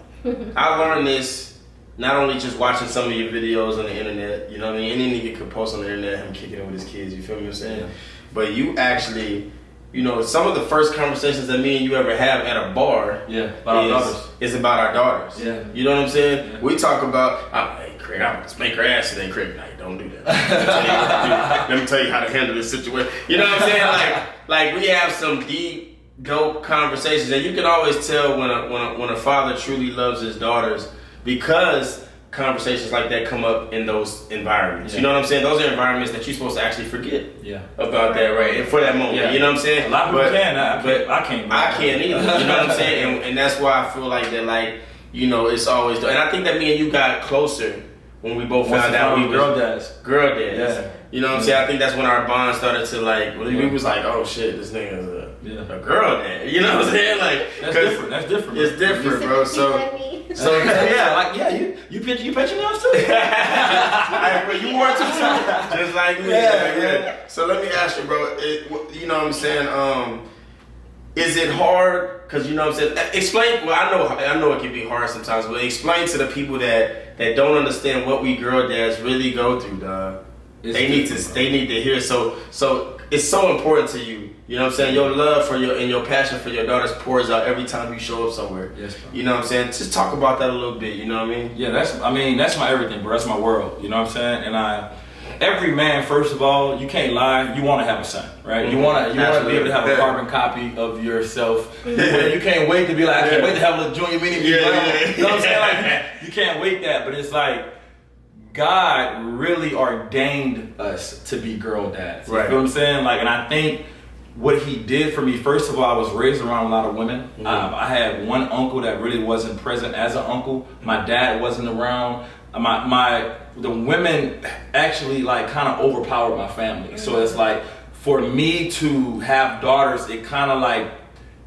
I learned this not only just watching some of your videos on the internet, you know what I mean? Any nigga could post on the internet him kicking it with his kids, you feel me what I'm saying? Yeah. But you actually, you know, some of the first conversations that me and you ever have at a bar About our daughters. is about our daughters. Yeah. You know what I'm saying? Yeah. We talk about, hey Craig, I'm gonna spank her ass today, Craig. Like, don't do that. Let me tell you how to handle this situation. You know what I'm saying? Like we have some deep, dope conversations, and you can always tell when a father truly loves his daughters because conversations like that come up in those environments. Yeah. You know what I'm saying? Those are environments that you're supposed to actually forget about that, right? And for that moment, Yeah. you know what I'm saying? A lot of people can. I can't. I can't either. You know what I'm saying? And that's why I feel like that, like, you know, it's always. And I think that me and you got closer when we both found out we girl was dads. girl dads. Yeah. You know what I'm saying? I think that's when our bond started to like. We was like, oh shit, this nigga's a girl dad. You know what I'm saying? Like That's different. That's different. It's different, bro. So you pitch your nails too. you want to too, just like me. Yeah. So let me ask you, bro. You know what I'm saying? Is it hard? Because you know what I'm saying. Explain. Well, I know it can be hard sometimes, but explain to the people that don't understand what we girl dads really go through, dog. They need to hear. So it's so important to you. You know what I'm saying? Your love for your passion for your daughters pours out every time you show up somewhere. Yes, bro. You know what I'm saying? Just talk about that a little bit. You know what I mean? Yeah, that's my everything, bro. That's my world. You know what I'm saying? And every man, first of all, you can't lie. You want to have a son, right? You want to be able to have a carbon copy of yourself. You can't wait to be like, I can't wait to have a little junior mini. You know what I'm saying? Like, you can't wait that, but it's like God really ordained us to be girl dads. You Right. feel what I'm saying? Like, and I think what He did for me, first of all, I was raised around a lot of women. I had one uncle that really wasn't present as an uncle. My dad wasn't around. The women actually like kind of overpowered my family. So it's like for me to have daughters, it kind of like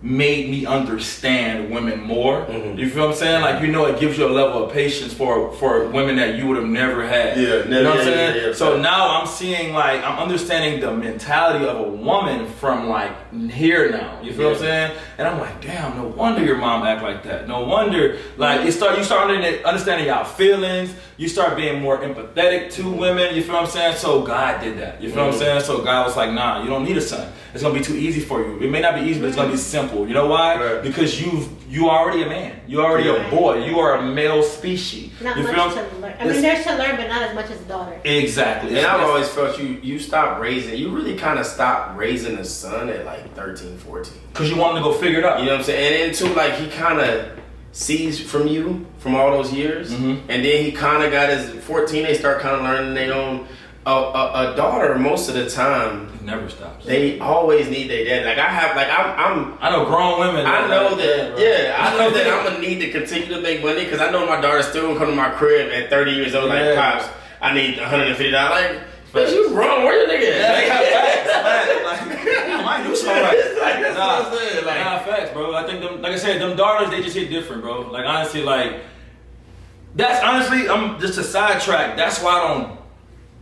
made me understand women more. Mm-hmm. You feel what I'm saying? Like, you know, it gives you a level of patience for women that you would have never had. Yeah, you know what I'm saying? Yeah. So now I'm seeing, like, I'm understanding the mentality of a woman from, like, here now. You feel what I'm saying? And I'm like, damn, no wonder your mom act like that. No wonder, like, you start understanding y'all feelings. You start being more empathetic to women. You feel what I'm saying? So God did that. You feel what I'm saying? So God was like, nah, you don't need a son. It's gonna be too easy for you. It may not be easy, but it's gonna be simple. You know why? Right. Because you already a man. You already a boy. You are a male species. Not you much feel? to learn. I mean, there's to learn, but not as much as a daughter. Exactly. And I've always felt you stop raising, you really kind of stop raising a son at like 13, 14. Because you want him to go figure it out. You know what I'm saying? And then too, like, he kind of sees from you from all those years. Mm-hmm. And then he kind of got his 14, they start kind of learning their own. A daughter, most of the time, It never stops. they always need their dad. Like, I know grown women. I know that, bro. I know that I'm gonna need to continue to make money because I know my daughter's still gonna come to my crib at 30 years old. Like, Yeah. pops, I need $150. Like, bitch, you wrong. Where your nigga at? Facts. I might do something right. That's what I'm saying. Like, Nah, facts, bro. I think them, like I said, them daughters, they just hit different, bro. Like, honestly, like, I'm just a sidetrack. That's why I don't,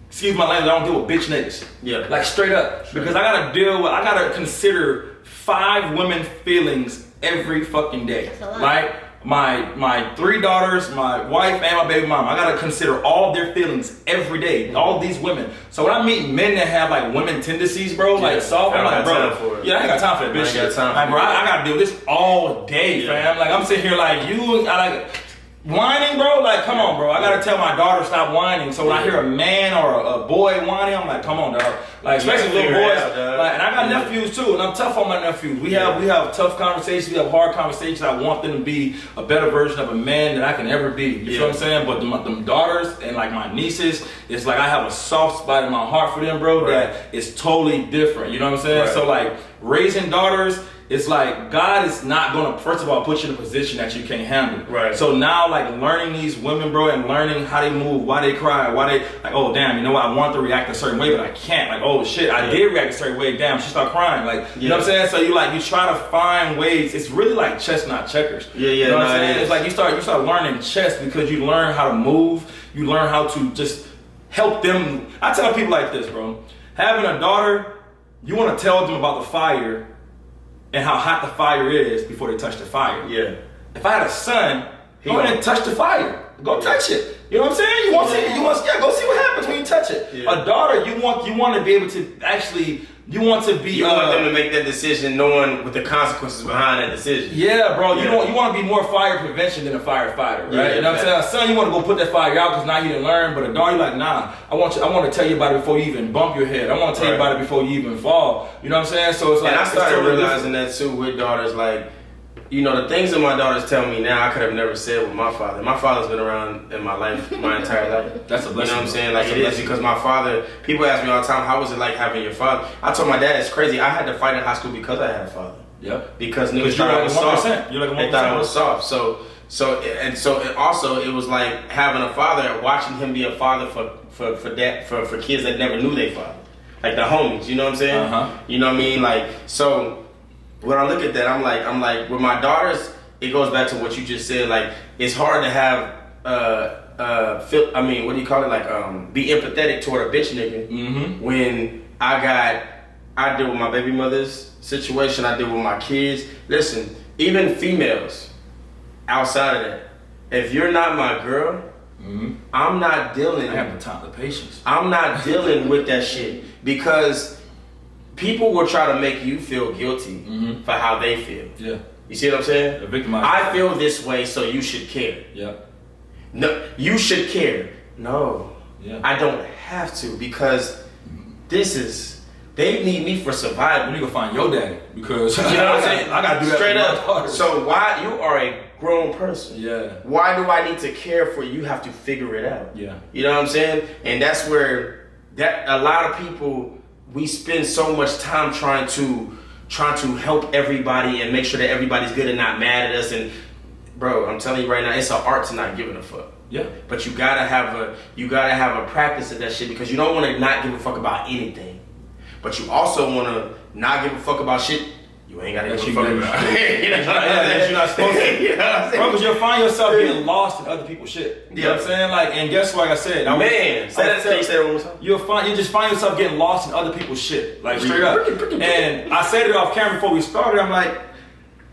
excuse my language, I don't deal with bitch niggas. Yeah. Like, straight up. Because I gotta consider 5 women feelings every fucking day. That's a lot. Right? My 3 daughters, my wife, and my baby mom. I gotta consider all their feelings every day. All these women. So when I meet men that have like women tendencies, bro, like soft, I'm like, bro, yeah, I ain't got time for that bitch shit. Like, bro, I gotta do this all day, fam. Like, I'm sitting here like, whining, bro. Like, come on, bro. I gotta tell my daughter stop whining. So when I hear a man or a boy whining, I'm like, come on, dog. Like, especially little boys. Like, and I got nephews too, and I'm tough on my nephews. We have tough conversations. We have hard conversations. I want them to be a better version of a man than I can ever be. You feel what I'm saying? But them daughters and like my nieces, it's like I have a soft spot in my heart for them, bro. That is totally different. You know what I'm saying? Right. So like raising daughters. It's like God is not gonna, first of all, put you in a position that you can't handle. Right. So now, like learning these women, bro, and learning how they move, why they cry, why they like, oh damn, you know what? I want to react a certain way, but I can't. Like, oh shit, I did react a certain way. Damn, she started crying. Like, you know what I'm saying? So you try to find ways. It's really like chess, not checkers. You know what I'm saying? It's like you start learning chess because you learn how to move. You learn how to just help them. I tell people like this, bro. Having a daughter, you want to tell them about the fire and how hot the fire is before they touch the fire. yeah. If I had a son, go ahead and touch the fire. Go touch it. You know what I'm saying? You want to see? Go see what happens when you touch it. Yeah. A daughter, you want to be able to actually. You want to be. You want them to make that decision knowing what the consequences behind that decision. Yeah, bro. You want to be more fire prevention than a firefighter, right? Yeah, you know what I'm saying? A son, you want to go put that fire out because now you didn't learn. But a daughter, you're like, nah. I want to tell you about it before you even bump your head. I want to tell you about it before you even fall. You know what I'm saying? So it's like. And I started totally realizing that too with daughters. Like, you know, the things that my daughters tell me now, I could have never said with my father. My father's been around in my life, my entire life. That's a blessing. You know what I'm saying? Like, That's it a is because my father, people ask me all the time, how was it like having your father? I told my dad, it's crazy. I had to fight in high school because I had a father. Yep. Because niggas you're thought I like was 1%. soft. You're like 1%. They thought I was soft. So it was like having a father, watching him be a father for kids that never knew their father. Like the homies, you know what I'm saying? Uh-huh. You know what I mean? Like, so when I look at that, I'm like, with my daughters, it goes back to what you just said. Like, it's hard to have, what do you call it? Like, be empathetic toward a bitch nigga when I deal with my baby mother's situation, I deal with my kids. Listen, even females outside of that, if you're not my girl, I'm not dealing. I have the time, the patience. I'm not dealing with that shit because people will try to make you feel guilty for how they feel. Yeah. You see what I'm saying? The victimized. I feel this way, so you should care. Yeah. No, you should care. No, I don't have to because they need me for survival. You need to go find your daddy because you know what I'm saying? I gotta do that straight for my up. daughter. So why you are a grown person? Yeah. Why do I need to care for you? You have to figure it out. Yeah. You know what I'm saying? And that's where a lot of people, we spend so much time trying to help everybody and make sure that everybody's good and not mad at us. And bro, I'm telling you right now, it's an art to not giving a fuck. Yeah. But you gotta have a practice of that shit because you don't want to not give a fuck about anything. But you also want to not give a fuck about shit You ain't got to That give you a fuck about. that you're not supposed to. You know what I'm saying? Bro, because you'll find yourself getting lost in other people's shit. You know what I'm saying? Like, and guess what? Like I said, you just find yourself getting lost in other people's shit. Like, straight up. And I said it off camera before we started. I'm like,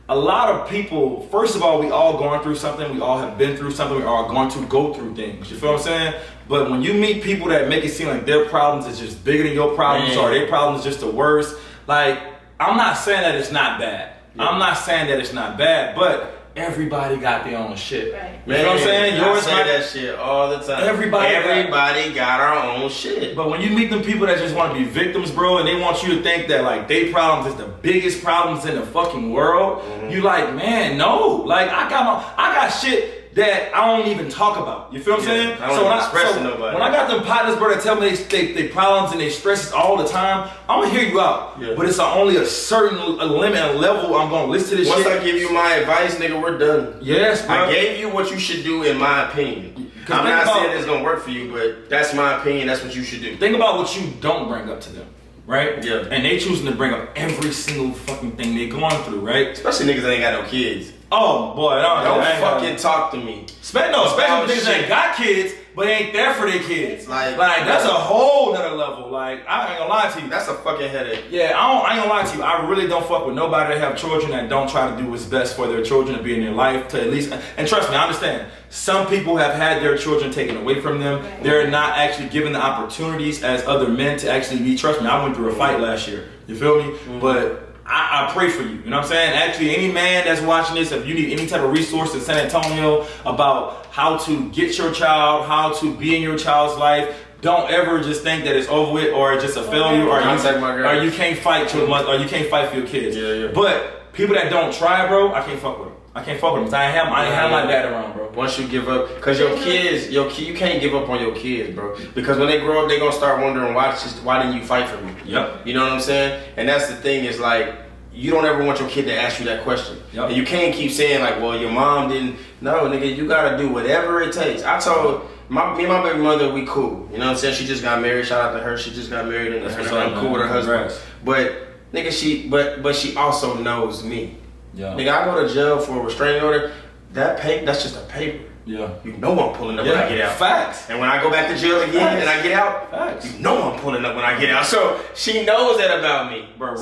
a lot of people, first of all, we all going through something. We all have been through something. We are going to go through things. You feel what I'm saying? But when you meet people that make it seem like their problems is just bigger than your problems, or their problems is just the worst, like, I'm not saying that it's not bad. I'm not saying that it's not bad, but everybody got their own shit. Right. You know what I'm saying? I say that shit all the time. Everybody got our own shit. But when you meet them people that just want to be victims, bro, and they want you to think that like their problems is the biggest problems in the fucking world, you like, man, no. Like I got shit that I don't even talk about. You feel what I'm saying? I don't express to nobody. When I got them partners, bro, that tell me they problems and they stresses all the time, I'm gonna hear you out. Yeah. But it's only a certain limit and level I'm gonna listen to this Once shit. I give you my advice, nigga, we're done. Yes, bro. I gave you what you should do in my opinion. I'm not saying it's gonna work for you, but that's my opinion. That's what you should do. Think about what you don't bring up to them. Right? Yeah. And they choosing to bring up every single fucking thing they going through, right? Especially niggas that ain't got no kids. Oh boy, don't fucking talk to me. Especially niggas that got kids, but ain't there for their kids. Like that's a whole nother level. Like I ain't gonna lie to you. That's a fucking headache. Yeah, I ain't gonna lie to you. I really don't fuck with nobody that have children that don't try to do what's best for their children to be in their life to at least. And trust me, I understand. Some people have had their children taken away from them. They're not actually given the opportunities as other men to actually be. Trust me, I went through a fight last year. You feel me? But I pray for you. You know what I'm saying? Actually, any man that's watching this, if you need any type of resource in San Antonio about how to get your child, how to be in your child's life, don't ever just think that it's over with or it's just a failure or you can't fight too much or you can't fight for your kids. Yeah. But people that don't try, bro, I can't fuck with them. I can't fuck with them. I ain't have my dad around, bro. Once you give up, because your kids, you can't give up on your kids, bro. Because when they grow up, they're gonna start wondering why didn't you fight for me? Yep. You know what I'm saying? And that's the thing is like, you don't ever want your kid to ask you that question. Yep. And you can't keep saying like, well, your mom didn't. No, nigga, you gotta do whatever it takes. I told me and my baby mother, we cool. You know what I'm saying? She just got married. Shout out to her. She just got married and I'm cool with her husband. But nigga, she also knows me. Yeah. Nigga, I go to jail for a restraining order. That's just a paper. Yeah. You know I'm pulling up when I get out. Facts. And when I go back to jail again and I get out, you know I'm pulling up when I get out. So she knows that about me. Bro,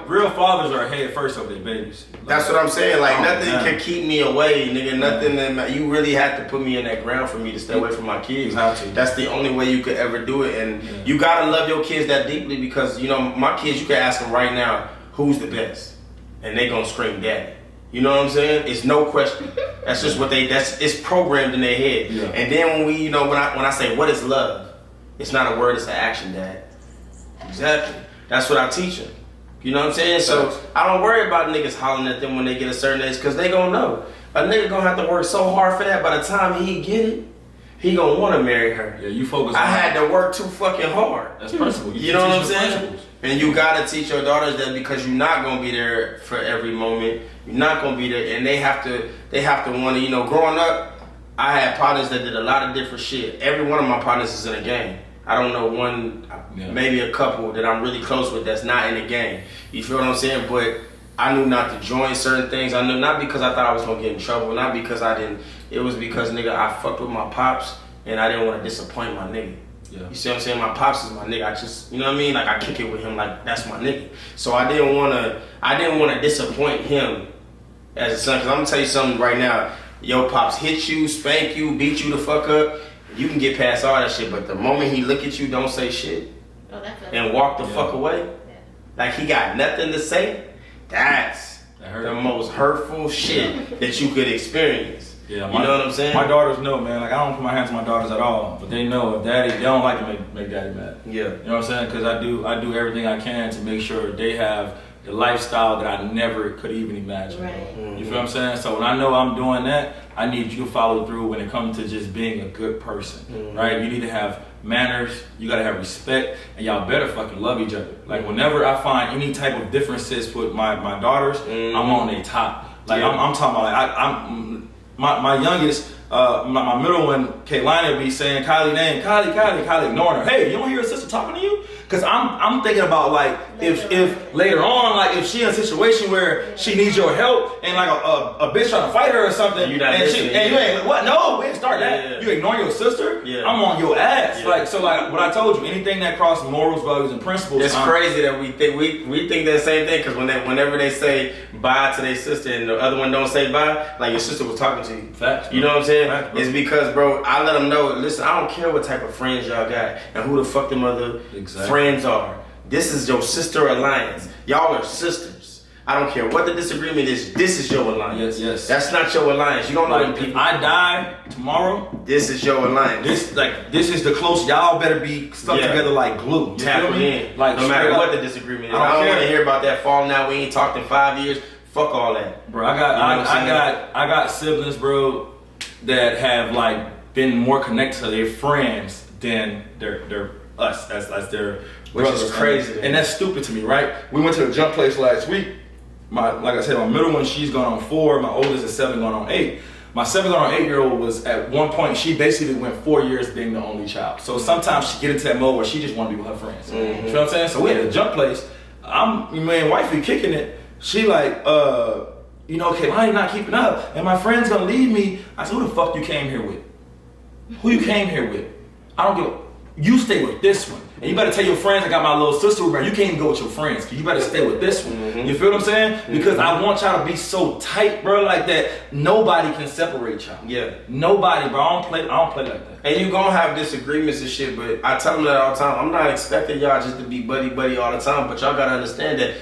real fathers are head first of their babies. That's what I'm saying. Like nothing can keep me away, nigga. Nothing that you really have to put me in that ground for me to stay away from my kids. You have to. That's the only way you could ever do it. And you gotta love your kids that deeply because you know my kids. You can ask them right now, who's the best, and they gonna scream daddy. You know what I'm saying? It's no question. That's just what it's programmed in their head. Yeah. And then when when I say what is love, it's not a word, it's an action, Dad. Exactly. That's what I teach them. You know what I'm saying? So I don't worry about niggas hollering at them when they get a certain age because they gonna know. A nigga gonna have to work so hard for that. By the time he get it, he gonna want to marry her. Yeah, you focus. I had to work too fucking hard. That's principle. You know what I'm saying? And you gotta teach your daughters that because you're not gonna be there for every moment. You're not gonna be there, and they have to want to. Growing up, I had partners that did a lot of different shit. Every one of my partners is in a gang. I don't know one, maybe a couple that I'm really close with that's not in the gang. You feel what I'm saying? But I knew not to join certain things. I knew not because I thought I was gonna get in trouble, not because I didn't. It was because nigga, I fucked with my pops, and I didn't want to disappoint my nigga. Yeah. You see what I'm saying? My pops is my nigga. I just, you know what I mean? Like I kick it with him, like that's my nigga. So I didn't want to disappoint him as a son. Cause I'm gonna tell you something right now. Your pops hit you, spank you, beat you the fuck up. You can get past all that shit, but the moment he look at you, don't say shit, and walk the fuck away, like he got nothing to say. That's the most hurtful shit that you could experience. Yeah, you know what I'm saying? My daughters know, man. Like I don't put my hands on my daughters at all, but they know if daddy, they don't like to make daddy mad. Yeah, you know what I'm saying? Because I do everything I can to make sure they have the lifestyle that I never could even imagine. Right. Mm-hmm. You feel what I'm saying? So when I know I'm doing that, I need you to follow through when it comes to just being a good person, right? You need to have manners, you gotta have respect, and y'all better fucking love each other. Like whenever I find any type of differences with my daughters, I'm on their top. Like I'm talking about, like my youngest, my middle one, Kaylani, will be saying Kylie name, Kylie, ignoring her. Hey, you don't hear your sister talking to you? Because I'm thinking about like if later on, like if she in a situation where she needs your help and like a bitch trying to fight her or something, and you ain't what? No, we didn't start that. Yeah. You ignoring your sister? Yeah. I'm on your ass. Yeah. Like so, like what I told you, anything that crosses morals, values, and principles. It's crazy that we think that same thing because whenever they say bye to their sister and the other one don't say bye, like your sister was talking to you. Facts. You know what I'm saying? Facts, it's because, bro, I let them know. Listen, I don't care what type of friends y'all got and who the fuck them other friends are. This is your sister alliance. Y'all are sisters. I don't care what the disagreement is. This is your alliance. Yes. That's not your alliance. You don't know them If people. I die tomorrow, This is your alliance. this is the close. Y'all better be stuck together like glue. You Tap feel me? in. Like no matter what the disagreement is. I don't want to hear about that falling out. We ain't talked in 5 years. Fuck all that, bro. I got siblings, bro, that have like been more connected to their friends than their us as their brothers. Which is crazy, and that's stupid to me, right? We went to a jump place last week. Like I said, my middle one, she's going on 4. My oldest is 7, going on 8. My 7 going on 8-year-old was at one point, she basically went 4 years being the only child. So sometimes she get into that mode where she just want to be with her friends. You know what I'm saying? So we at a jump place. Me and wifey kicking it. She like, Kaylani not keeping up, and my friend's gonna leave me. I said, who the fuck you came here with? Who you came here with? I don't give. You stay with this one, and you better tell your friends I got my little sister with me. You can't even go with your friends, cause you better stay with this one. You feel what I'm saying? Because I want y'all to be so tight, bro, like that. Nobody can separate y'all. Yeah, nobody, bro. I don't play like that. And you gonna have disagreements and shit, but I tell them that all the time. I'm not expecting y'all just to be buddy all the time, but y'all gotta understand that.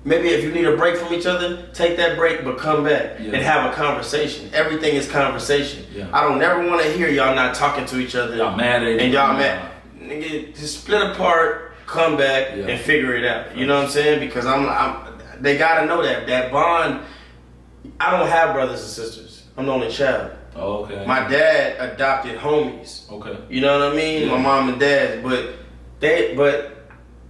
Maybe if you need a break from each other, take that break, but come back and have a conversation. Everything is conversation. Yeah. I don't never want to hear y'all not talking to each other. Y'all mad at and y'all mad. Nigga, just split apart, come back, and figure it out. You know what I'm saying? Because they gotta know that bond. I don't have brothers and sisters. I'm the only child. Oh, okay. My dad adopted homies. Okay. You know what I mean? My mom and dad, but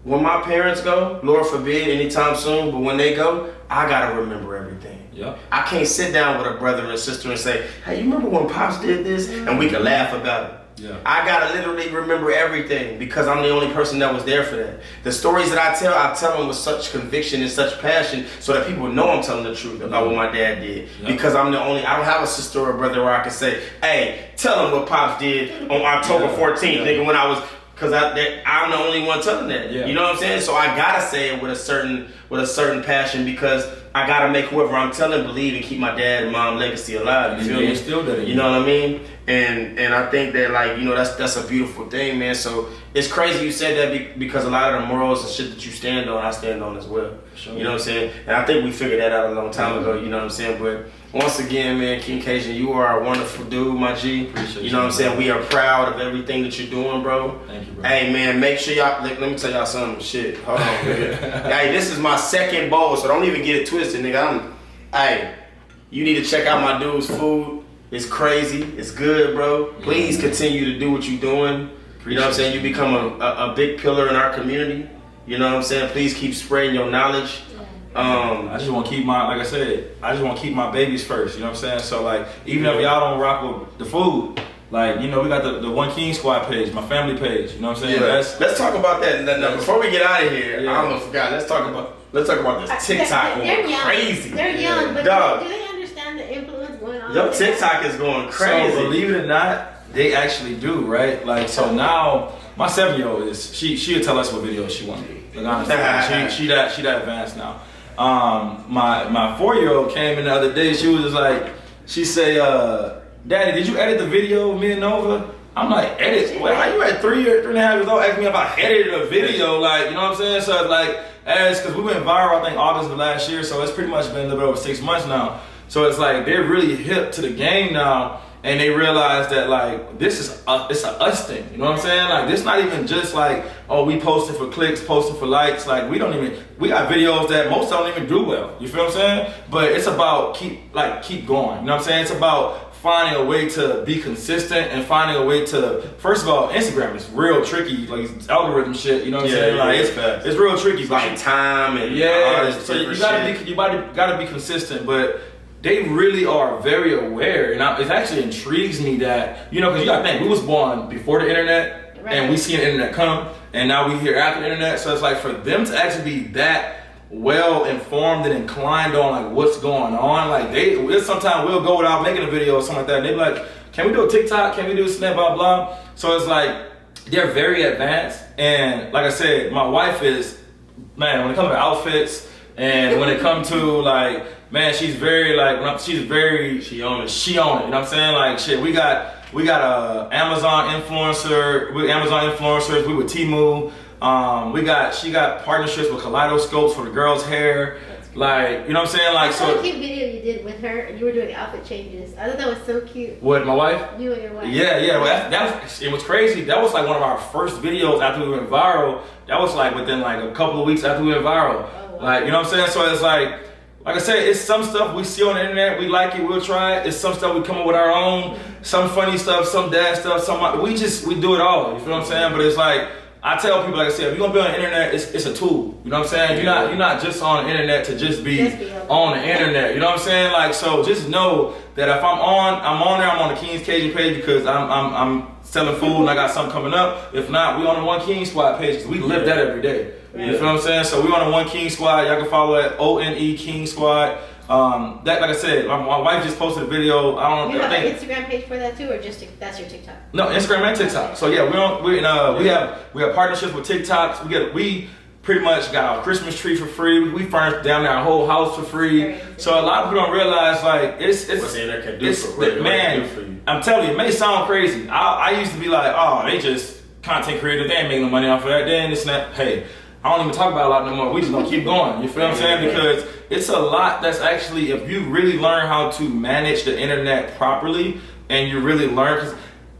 when my parents go, Lord forbid, anytime soon, but when they go, I gotta remember everything. Yeah. I can't sit down with a brother and sister and say, hey, you remember when Pops did this? And we can laugh about it. Yeah. I gotta literally remember everything because I'm the only person that was there for that. The stories that I tell them with such conviction and such passion so that people know I'm telling the truth about what my dad did. Yeah. Because I don't have a sister or a brother where I can say, hey, tell them what Pops did on October 14th, nigga, when I was... Because I'm the only one telling that. Yeah. You know what I'm saying? So I gotta say it with a certain passion because I gotta make whoever I'm telling believe and keep my dad and mom legacy alive. You feel me? Still doing it. You know what I mean? And I think that that's a beautiful thing, man. So it's crazy you said that because a lot of the morals and shit that you stand on, I stand on as well. Sure. You know what I'm saying? And I think we figured that out a long time ago. You know what I'm saying? But once again, man, KingsCajun, you are a wonderful dude, my G. Appreciate you know what I'm saying? We are proud of everything that you're doing, bro. Thank you, bro. Hey, man, make sure y'all, let me tell y'all something. Shit, hold on, nigga. Hey, this is my second bowl, so don't even get it twisted, nigga. Hey, you need to check out my dude's food. It's crazy. It's good, bro. Please continue to do what you're doing. You know what I'm saying? You become a big pillar in our community. You know what I'm saying? Please keep spreading your knowledge. I just want to keep I just want to keep my babies first. You know what I'm saying? So like, even if y'all don't rock with the food, like, we got the One King Squad page, my family page. You know what I'm saying? Yeah. Let's talk about that. Now, before we get out of here, I almost forgot. Let's talk about this TikTok they're going crazy. They're young, but do they understand the influence going on? Yo, TikTok is going crazy. So believe it or not, they actually do, right? Like, so now my 7-year-old she'll tell us what videos she want to do. Like, honestly, she that advanced now. My 4-year-old came in the other day. She was just like, she say, Daddy, did you edit the video of me and Nova? I'm like, edit? What? How you at 3 or 3.5 years old asking me if I edited a video? Like, you know what I'm saying? So it's like, because we went viral, I think August of last year, so it's pretty much been a little bit over 6 months now. So it's like, they're really hip to the game now, and they realize that, like, this is it's a us thing. You know what I'm saying? Like, this not even just like, oh, we posted for clicks, posted for likes. Like, we got videos that most don't even do well. You feel what I'm saying? But it's about keep going. You know what I'm saying? It's about finding a way to be consistent and finding a way to, first of all, Instagram is real tricky, like algorithm shit, you know what I'm saying? Like, it's real tricky. It's like time and so you gotta be consistent, but they really are very aware, and it actually intrigues me that, because you gotta think, we was born before the internet, and we see the internet come, and now we hear after the internet, so it's like for them to actually be that well informed and inclined on like what's going on, like sometimes we'll go without making a video or something like that, and they be like, can we do a TikTok, can we do a snap, blah blah. So it's like they're very advanced, and like I said, my wife is, man, when it comes to outfits and when it comes to like, man, she's very like, she own it, you know what I'm saying? Like shit, we got Amazon influencers, we with Temu. She got partnerships with kaleidoscopes for the girls' hair. Like, you know what I'm saying? Like, I saw a cute video you did with her, and you were doing outfit changes. I thought that was so cute. What, my wife? You and your wife. Yeah. Well, it was crazy. That was like one of our first videos after we went viral. That was like within like a couple of weeks after we went viral. Oh, wow. Like, you know what I'm saying? So it's like I said, it's some stuff we see on the internet, we like it, we'll try it. It's some stuff we come up with our own, some funny stuff, some dad stuff, we do it all. You feel what I'm saying? But it's like, I tell people, like I said, if you're gonna be on the internet, it's a tool. You know what I'm saying? You're not just on the internet to just be on the internet. You know what I'm saying? Like, so just know that if I'm on there, I'm on the KingsCajun page because I'm selling food and I got something coming up. If not, we on the One King Squad page because we live that every day. You feel what I'm saying? So we on the One King Squad. Y'all can follow at ONE King Squad. That, like I said, my wife just posted a video. You have an Instagram page for that too, or just that's your TikTok? No, Instagram and TikTok. So yeah, we have partnerships with TikToks. We pretty much got our Christmas tree for free. We furnished down there our whole house for free. So a lot of people don't realize like it's what the internet can do for you. Man, I'm telling you, it may sound crazy. I used to be like, oh, they just content creators, they ain't making no money off of that. Then it's not. Hey, I don't even talk about a lot no more. We just gonna keep going. You feel what I'm saying? Because it's a lot that's actually, if you really learn how to manage the internet properly and you really learn, because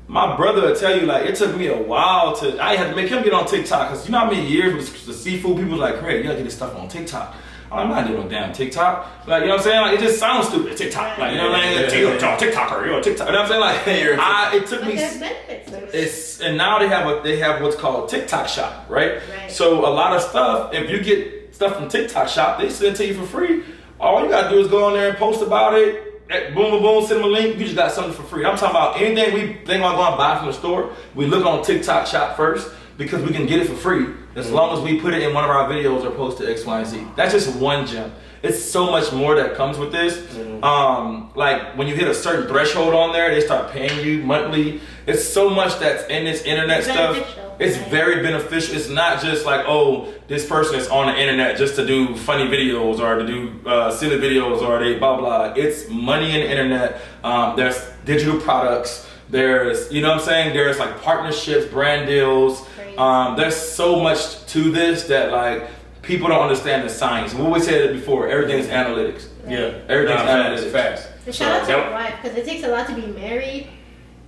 my brother will tell you, like, it took me a while I had to make him get on TikTok, because you know how many years with the seafood people was like, Craig, you gotta get this stuff on TikTok. I'm not doing no damn TikTok. Like, you know what I'm saying? Like, it just sounds stupid, TikTok. Like, you know what I'm saying? TikToker, you're a TikTok. You know what I'm saying? Like, it took me. There's benefits. And now they have what's called TikTok Shop, right? So a lot of stuff, if you get stuff from TikTok Shop, they send it to you for free. All you gotta do is go on there and post about it. Boom, send them a link. You just got something for free. I'm talking about anything we think I'm gonna buy from the store. We look on TikTok Shop first because we can get it for free as long as we put it in one of our videos or post to X, Y, and Z. That's just one gem. It's so much more that comes with this. Like when you hit a certain threshold on there, they start paying you monthly. It's so much that's in this internet stuff. It's very beneficial. It's not just like, oh, this person is on the internet just to do funny videos or to do silly videos or they blah blah. It's money in the internet. There's digital products. There's, you know what I'm saying? There's like partnerships, brand deals. There's so much to this that like people don't understand the science. We always said it before. Everything's analytics. Everything's analytics. Facts. So shout out to your wife, because it takes a lot to be married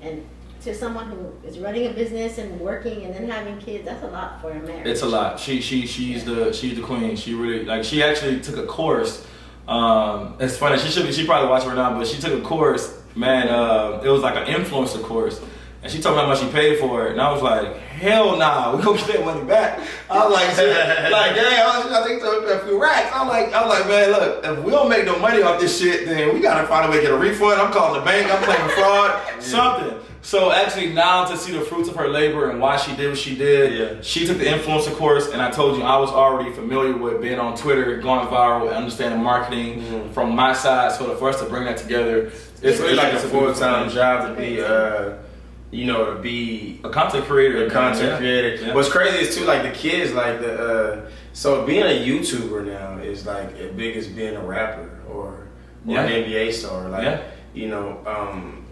and to someone who is running a business and working and then having kids. That's a lot for a marriage. It's a lot. She's the queen. She really, like, she actually took a course. It's funny. She probably watching right now, but she took a course. Man, it was like an influencer course. And she told me how much she paid for it, and I was like, hell nah, we gonna get that money back. I was like, shit, like, dang, I think so, a few racks. I'm like, man, look, if we don't make no money off this shit, then we gotta find a way to get a refund. I'm calling the bank, I'm playing fraud, something. So actually now to see the fruits of her labor and why she did what she did, she took the influencer course, and I told you I was already familiar with being on Twitter, going viral, and understanding marketing from my side. So for us to bring that together, it's like a full-time job to be, to be a content creator. Yeah. What's crazy is too, like the kids, like so being a YouTuber now is like as big as being a rapper or an NBA star. Like,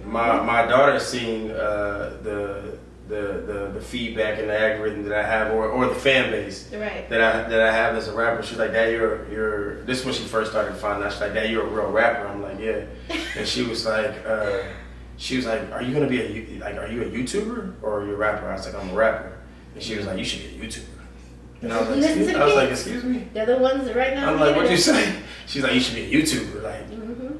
my daughter's seeing the feedback and the algorithm that I have, or the fan base that I have as a rapper. She's like, Dad, you're. This is when she first started finding out. She's like, Dad, you're a real rapper. I'm like, yeah. And she was like, are you gonna be are you a YouTuber or are you a rapper? I was like, I'm a rapper. And she was like, you should be a YouTuber. And I was like, excuse me? They're the ones that right now. I'm like, what'd you say? She's like, you should be a YouTuber. Like,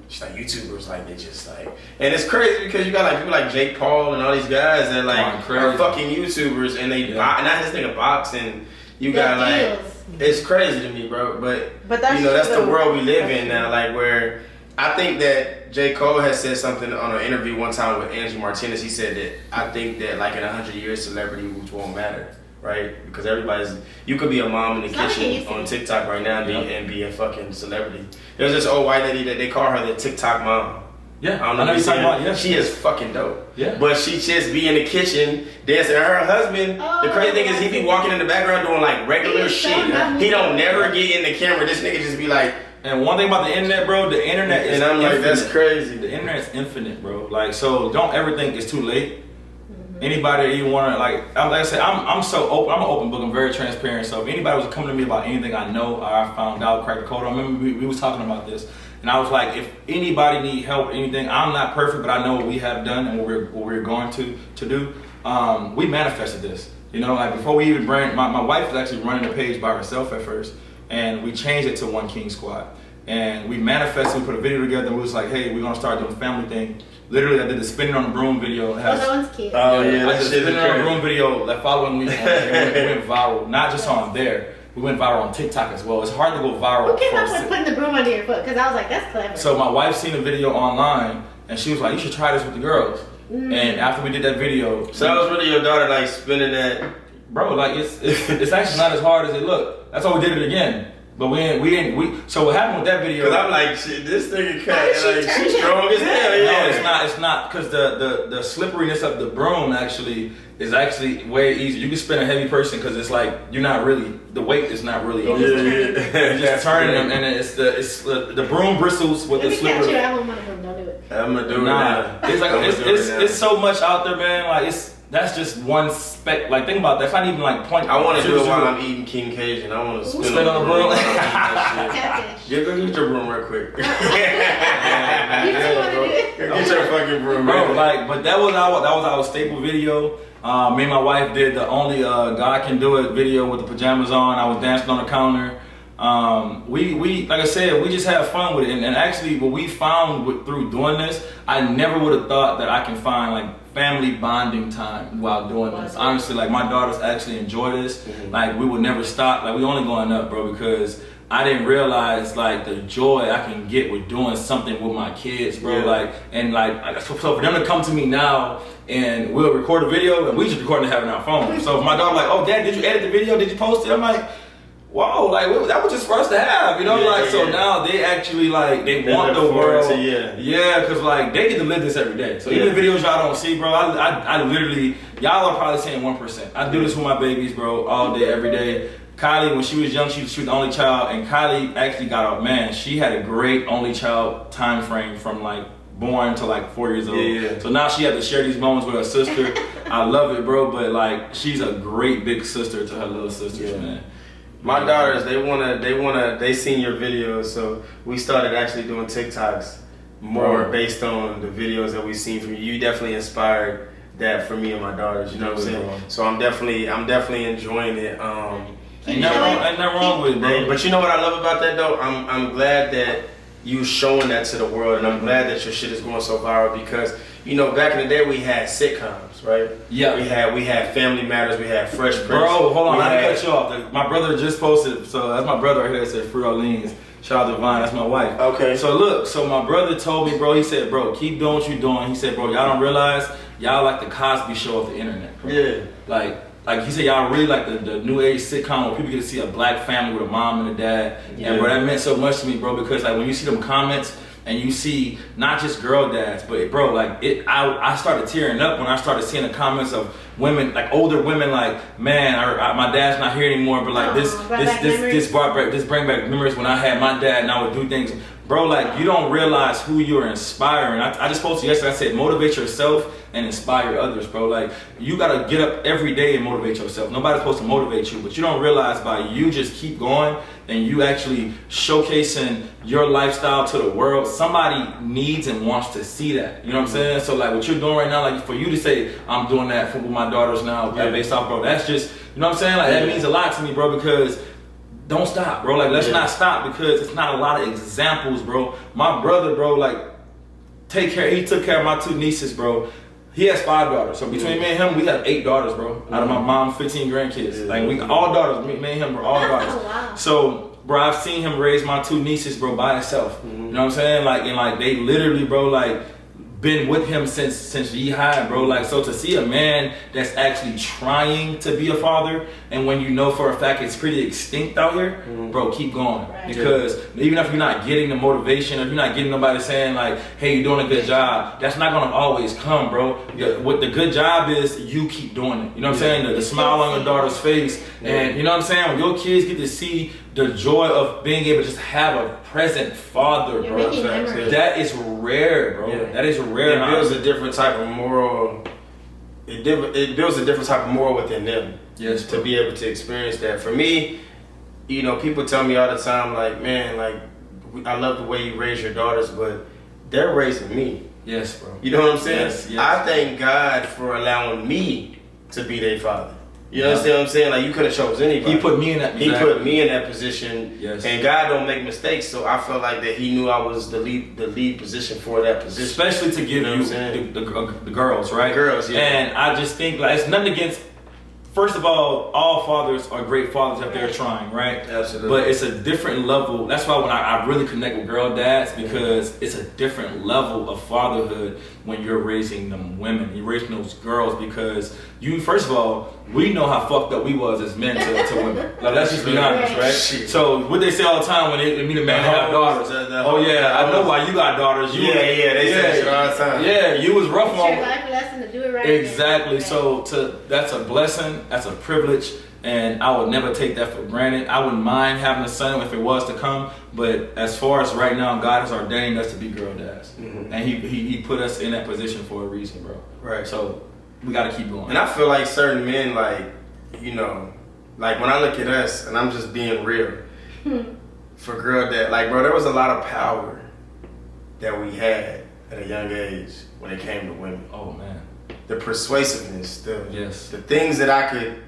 she's like, YouTubers, like, they just like, and it's crazy because you got like people like Jake Paul and all these guys that like are fucking YouTubers, and they buy, not this nigga box, and you got like, it's crazy to me, bro. But that's the world we live in now, like where I think that J. Cole has said something on an interview one time with Angie Martinez. He said that I think that like in 100 years, celebrity won't matter, right? Because you could be a mom in the kitchen on TikTok right now and be a fucking celebrity. There's this old white lady that they call her the TikTok mom. Yeah, I don't know what you're talking about. Yeah. She is fucking dope. Yeah. But she just be in the kitchen dancing. Her husband, the crazy thing is he be walking in the background doing like regular shit. He don't never get in the camera. This nigga just be like. And one thing about the internet, bro, the internet is and I'm like, infinite. that's crazy. The internet is infinite, bro. Like, so don't ever think it's too late. Anybody you want to, like I said, I'm so open. I'm an open book. I'm very transparent. So if anybody was coming to me about anything I know or I found out, crack the code. I remember we was talking about this. And I was like, if anybody need help or anything, I'm not perfect, but I know what we have done and what we're going to do. We manifested this. You know, like before we even my wife was actually running the page by herself at first. And we changed it to One King Squad. And we manifested, we put a video together, and we was like, hey, we're gonna start doing a family thing. Literally, I did the spinning on the broom video. That one's cute. Oh yeah, I did the spinning on the broom video that following week. It went viral, not just on there. We went viral on TikTok as well. It's hard to go viral. Who came up with putting the broom under your foot? Because I was like, that's clever. So my wife seen a video online, and she was like, you should try this with the girls. And after we did that video, so that was really your daughter like spinning that, bro. Like it's actually not as hard as it looked. That's why we did it again. But we so what happened with that video? Cause I'm like, shit, this nigga she's strong as hell. Yeah. No, it's not, because the slipperiness of the broom is actually way easier. You can spin a heavy person because it's like you're not really, the weight is not really. You're just turning them, and it's the broom bristles with the slippery. Don't do it. I'm gonna do it now. It's like it's so much out there, man. Like that's just one speck. Like think about that. That's not even like point. I want to do it while I'm eating KingsCajun. I want to spin on the broom. Yeah, go get your broom real quick. You too want to do it. Get your fucking broom, bro. Like, but that was our staple video. Me and my wife did the only God Can Do It video with the pajamas on. I was dancing on the counter. We like I said, we just had fun with it. And actually, what we found through doing this, I never would have thought that I can find like family bonding time while doing this. Honestly, like my daughters actually enjoy this. Like we would never stop. Like we only going up, bro, because I didn't realize like the joy I can get with doing something with my kids, bro. Yeah. Like and like so for them to come to me now and we'll record a video and we just recording and having our phone. So if my daughter like, oh dad, did you edit the video? Did you post it? I'm like, wow, like that was just for us to have, you know, so now they actually like they want the world, because like they get to live this every day. So even the videos y'all don't see, bro, I literally, y'all are probably saying 1%. I do this with my babies, bro, all day, every day. Kylie, when she was young, she was the only child, and Kylie actually got out. Man, she had a great only child time frame from like born to like 4 years old. Yeah. So now she had to share these moments with her sister. I love it, bro, but like she's a great big sister to her little sisters, man. My daughters, they seen your videos, so we started actually doing TikToks more based on the videos that we seen from you. You definitely inspired that for me and my daughters, you know what I'm saying? So I'm definitely enjoying it. Ain't nothing wrong with it, bro. But you know what I love about that though? I'm glad that you showing that to the world, and I'm glad that your shit is going so viral because, you know, back in the day we had sitcoms, right? Yeah. We had Family Matters, we had Fresh Prince. Bro, hold on, I didn't cut you off. My brother just posted, so that's my brother right here that said Fruit Orleans. Shout out to Vine, that's my wife. Okay. So look, so my brother told me, bro, he said, bro, keep doing what you're doing. He said, bro, y'all don't realize y'all like the Cosby Show of the internet, bro. Yeah. Like he said, y'all really like the new age sitcom where people get to see a black family with a mom and a dad. Yeah. And bro, that meant so much to me, bro, because like when you see them comments and you see not just girl dads, but bro, like I started tearing up when I started seeing the comments of women, like older women, like, man, my dad's not here anymore, but like this bring back memories when I had my dad and I would do things. Bro, like you don't realize who you're inspiring. I just posted yesterday, I said motivate yourself and inspire others, bro. Like you gotta get up every day and motivate yourself. Nobody's supposed to motivate you, but you don't realize by you just keep going and you actually showcasing your lifestyle to the world, somebody needs and wants to see that. You know what I'm saying? So like what you're doing right now, like for you to say I'm doing that with my daughters now, based off, bro, that's just, you know what I'm saying? Like that means a lot to me, bro, because don't stop, bro. Like let's not stop because it's not a lot of examples, bro. My brother, bro, like he took care of my 2 nieces, bro. He has 5 daughters. So between me and him, we have 8 daughters, bro. Out of my mom's 15 grandkids. Like we all daughters, me and him, bro, all daughters. Wow. So bro, I've seen him raise my 2 nieces, bro, by himself. You know what I'm saying? Like, and like they literally, bro, like been with him since ye high, bro. Like, so to see a man that's actually trying to be a father, and when you know for a fact it's pretty extinct out here, bro, keep going. Right. Because even if you're not getting the motivation, if you're not getting nobody saying like, hey, you're doing a good job, that's not gonna always come, bro. What the good job is, you keep doing it. You know what I'm saying? The smile on your daughter's face, and you know what I'm saying? When your kids get to see the joy of being able to just have a present father, You're bro. making memories. That is rare, bro. Yeah. That is rare. It builds a different type of moral. It builds a different type of moral within them. Yes, to bro. be able to experience that. For me, you know, people tell me all the time, like, man, like, I love the way you raise your daughters, but they're raising me. Yes, bro. You know what I'm saying? Yes. I thank God for allowing me to be their father. You understand what I'm saying? Like, you could have chose anybody. He put me in that position. He put me in that position. Yes. And God don't make mistakes, so I felt like that He knew I was the lead position for that position. Especially to give You know what I'm you saying? the girls, right? The girls, yeah. And I just think like it's nothing against. First of all fathers are great fathers if they're trying, right? Absolutely. But it's a different level. That's why when I really connect with girl dads, because it's a different level of fatherhood when you're raising them women. You're raising those girls because you, first of all, we know how fucked up we was as men to women. Like, let's just be honest, right? Shit. So what they say all the time when they meet a man that have daughters. Oh yeah, I know why you got daughters. You They say that shit all the time. Yeah, you was rough It's on. your life lesson to do it right. Exactly. Right. So that's a blessing. That's a privilege, and I would never take that for granted. I wouldn't mind having a son if it was to come, but as far as right now, God has ordained us to be girl dads, and He put us in that position for a reason, bro. Right. So we got to keep going. And I feel like certain men, like, you know, like when I look at us, and I'm just being real, for girl dad, like, bro, there was a lot of power that we had at a young age when it came to women. Oh man. The persuasiveness, Yes. the things that I could,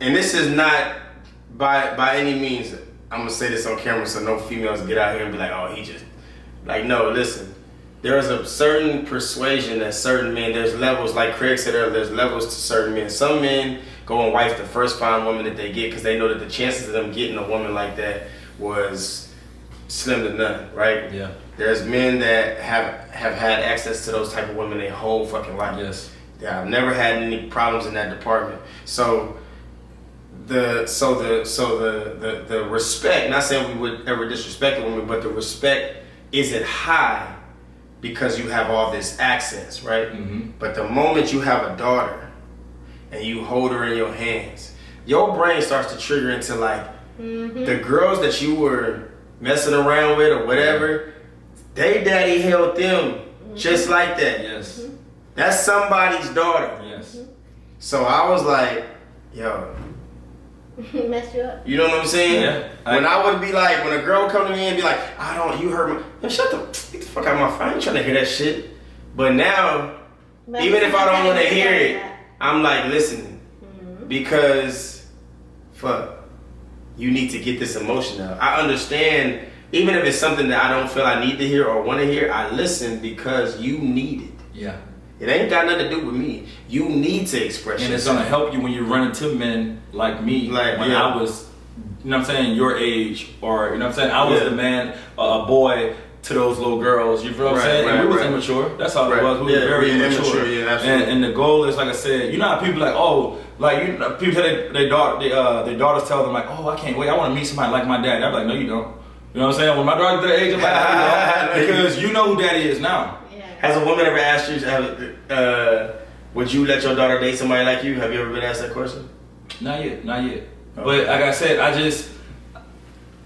and this is not by any means, I'm gonna say this on camera so no females get out here and be like, oh, he just, like, no, listen. There is a certain persuasion that certain men, there's levels, like Craig said earlier, there's levels to certain men. Some men go and wife the first fine woman that they get because they know that the chances of them getting a woman like that was slim to none, right? Yeah. There's men that have had access to those type of women their whole fucking life. Yes. Yeah, I've never had any problems in that department. So the respect, not saying we would ever disrespect a woman, but the respect isn't high because you have all this access, right? But the moment you have a daughter and you hold her in your hands, your brain starts to trigger into like the girls that you were messing around with or whatever, they daddy held them just like that. Yes. That's somebody's daughter. Yes. So I was like, yo, Mess you up. you know what I'm saying? Yeah. When I would be like, when a girl would come to me and be like, you heard me. Man, get the fuck out of my phone. I ain't trying to hear that shit. But now, even if I don't want to hear it, I'm like, listen, because, fuck, you need to get this emotion out. I understand, even if it's something that I don't feel I need to hear or want to hear, I listen because you need it. Yeah. It ain't got nothing to do with me. You need to express And it's yourself. gonna help you when you run into men like me. Like, when yeah. I was, you know what I'm saying, your age, or you know what I'm saying, I was Yeah. the man, a boy to those little girls. You feel what I'm saying? And we was immature. That's all it was. We were very immature. Yeah, absolutely. And the goal is, like I said, you know how people like, oh, like you know, people tell their daughters tell them like, oh, I can't wait, I want to meet somebody like my dad. I'm like, no, you don't. You know what I'm saying? When my daughter's that age, I'm like, no, you don't, because you know who daddy is now. Has a woman ever asked you, would you let your daughter date somebody like you? Have you ever been asked that question? Not yet. Okay. But like I said,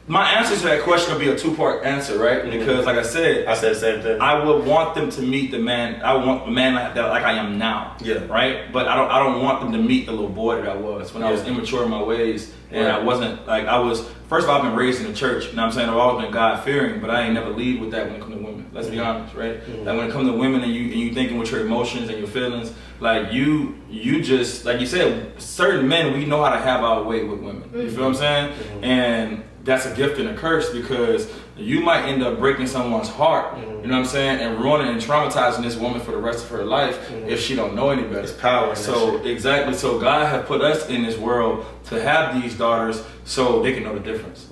my answer to that question will be a two-part answer, right? Because like I said, I said the same thing. I would want them to meet the man. I want a man like that, like I am now. Yeah. Right. But I don't want them to meet the little boy that I was when I was immature in my ways, and I wasn't like I was. First of all, I've been raised in the church. You know what I'm saying? I've always been God-fearing, but I ain't never lead with that when it comes to women. Let's be honest, right? Like when it comes to women and you thinking with your emotions and your feelings, like you just like you said, certain men we know how to have our way with women. You feel what I'm saying? And that's a gift and a curse, because you might end up breaking someone's heart, you know what I'm saying, and ruining and traumatizing this woman for the rest of her life if she don't know any better. It's power. So exactly. So God has put us in this world to have these daughters so they can know the difference.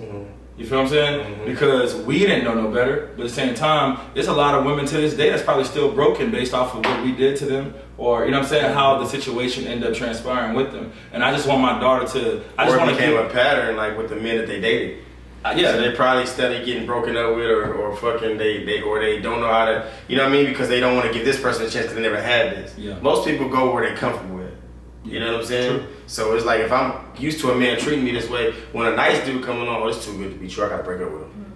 You feel what I'm saying? Because we didn't know no better, but at the same time, there's a lot of women to this day that's probably still broken based off of what we did to them, or you know what I'm saying, how the situation ended up transpiring with them. And I just want my daughter to. I just or want it to became a pattern, like with the men that they dated. Yeah. So they probably started getting broken up with, or fucking they don't know how to, you know what I mean? Because they don't want to give this person a chance because they never had this. Yeah. Most people go where they're comfortable with. You know what I'm saying? True. So it's like if I'm used to a man treating me this way, when a nice dude coming on, oh, it's too good to be true. I gotta break up with him.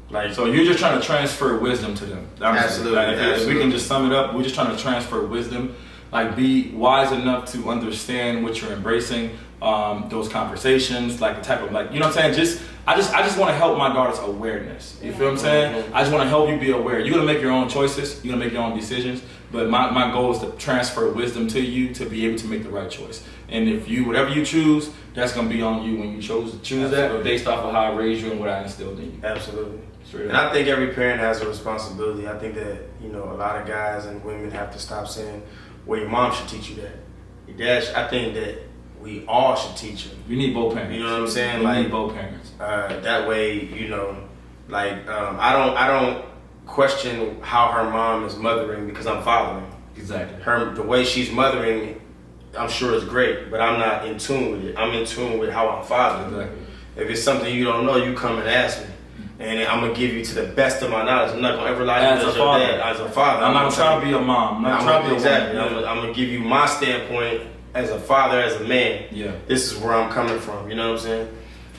Like, so you're just trying to transfer wisdom to them. Absolutely. Like, if Absolutely. we can just sum it up, we're just trying to transfer wisdom. Like, be wise enough to understand what you're embracing, those conversations, like the type of, like, you know what I'm saying? I just want to help my daughter's awareness. You feel what I'm saying? I just want to help you be aware. You're gonna make your own choices. You're gonna make your own decisions. But my goal is to transfer wisdom to you to be able to make the right choice. And if you, whatever you choose, that's gonna be on you when you choose to choose that, based off of how I raised you and what I instilled in you. Absolutely. Straight And up. I think every parent has a responsibility. I think that, you know, a lot of guys and women have to stop saying, well, your mom should teach you that. Your dad, I think that we all should teach you. You need both parents. You know what I'm saying? You Like, need both parents. That way, you know, like I don't question how her mom is mothering because I'm fathering. Exactly. The way she's mothering me, I'm sure is great, but I'm not in tune with it. I'm in tune with how I'm fathering. Exactly. If it's something you don't know, you come and ask me. And I'm gonna give you to the best of my knowledge. I'm not gonna ever lie to you As a father. as a father. I'm not trying to be a mom. I'm not trying to be exactly. a woman. I'm gonna give you my standpoint as a father, as a man. Yeah. This is where I'm coming from. You know what I'm saying?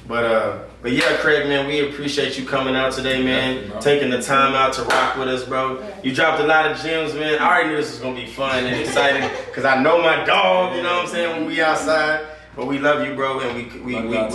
But yeah, Craig, man, we appreciate you coming out today, man. Definitely, Taking the time out to rock with us, bro. You dropped a lot of gems, man. I already knew this was gonna be fun and exciting because I know my dog. You know what I'm saying? When we outside. But we love you, bro, and we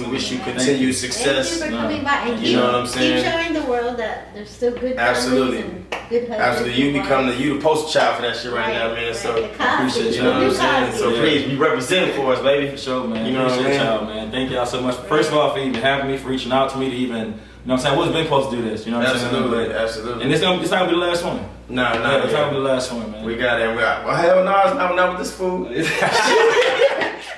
wish you continued success. Thank you for coming by and You know what I'm saying? keep showing the world that there's still good Absolutely. families and good husbands. Absolutely, you and become wives. the poster child for that shit right now, man. Right. So The Cosby appreciate you know what I'm Show. saying. Cosby. So Yeah. please be representing for us, baby. For sure, man. You know what I Appreciate mean? y'all, man. Thank y'all so much. First of all, for even having me, for reaching out to me to even, you know what I'm saying? I wasn't been supposed to do this, you know what I'm saying? Absolutely, But- absolutely. And it's not gonna be the last one. Nah, It's not gonna be the last one, man. we got it. Well, hell no, it's not with this food.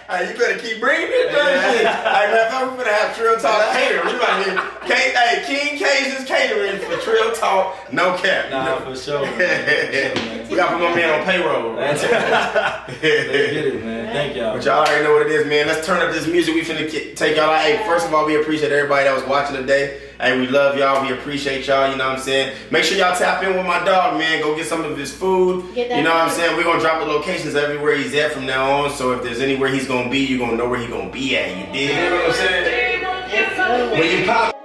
Hey, you better keep bringing it, bro. Hey, matter of fact, we're gonna have Trill Talk catering. We about to get KingsCajun's catering for Trill Talk, no cap. Nah, for sure. Man. We got to put my man on payroll. Let's get it, man. Thank y'all. But y'all already know what it is, man. Let's turn up this music. We finna take y'all out. Hey, first of all, we appreciate everybody that was watching today. Hey, we love y'all. We appreciate y'all. You know what I'm saying? Make sure y'all tap in with my dog, man. Go get some of his food. Get that You know what I'm food. saying? We're going to drop the locations everywhere he's at from now on. So if there's anywhere he's going to be, you're going to know where he's going to be at. You dig? You know what I'm saying? Yes, sir. When you pop.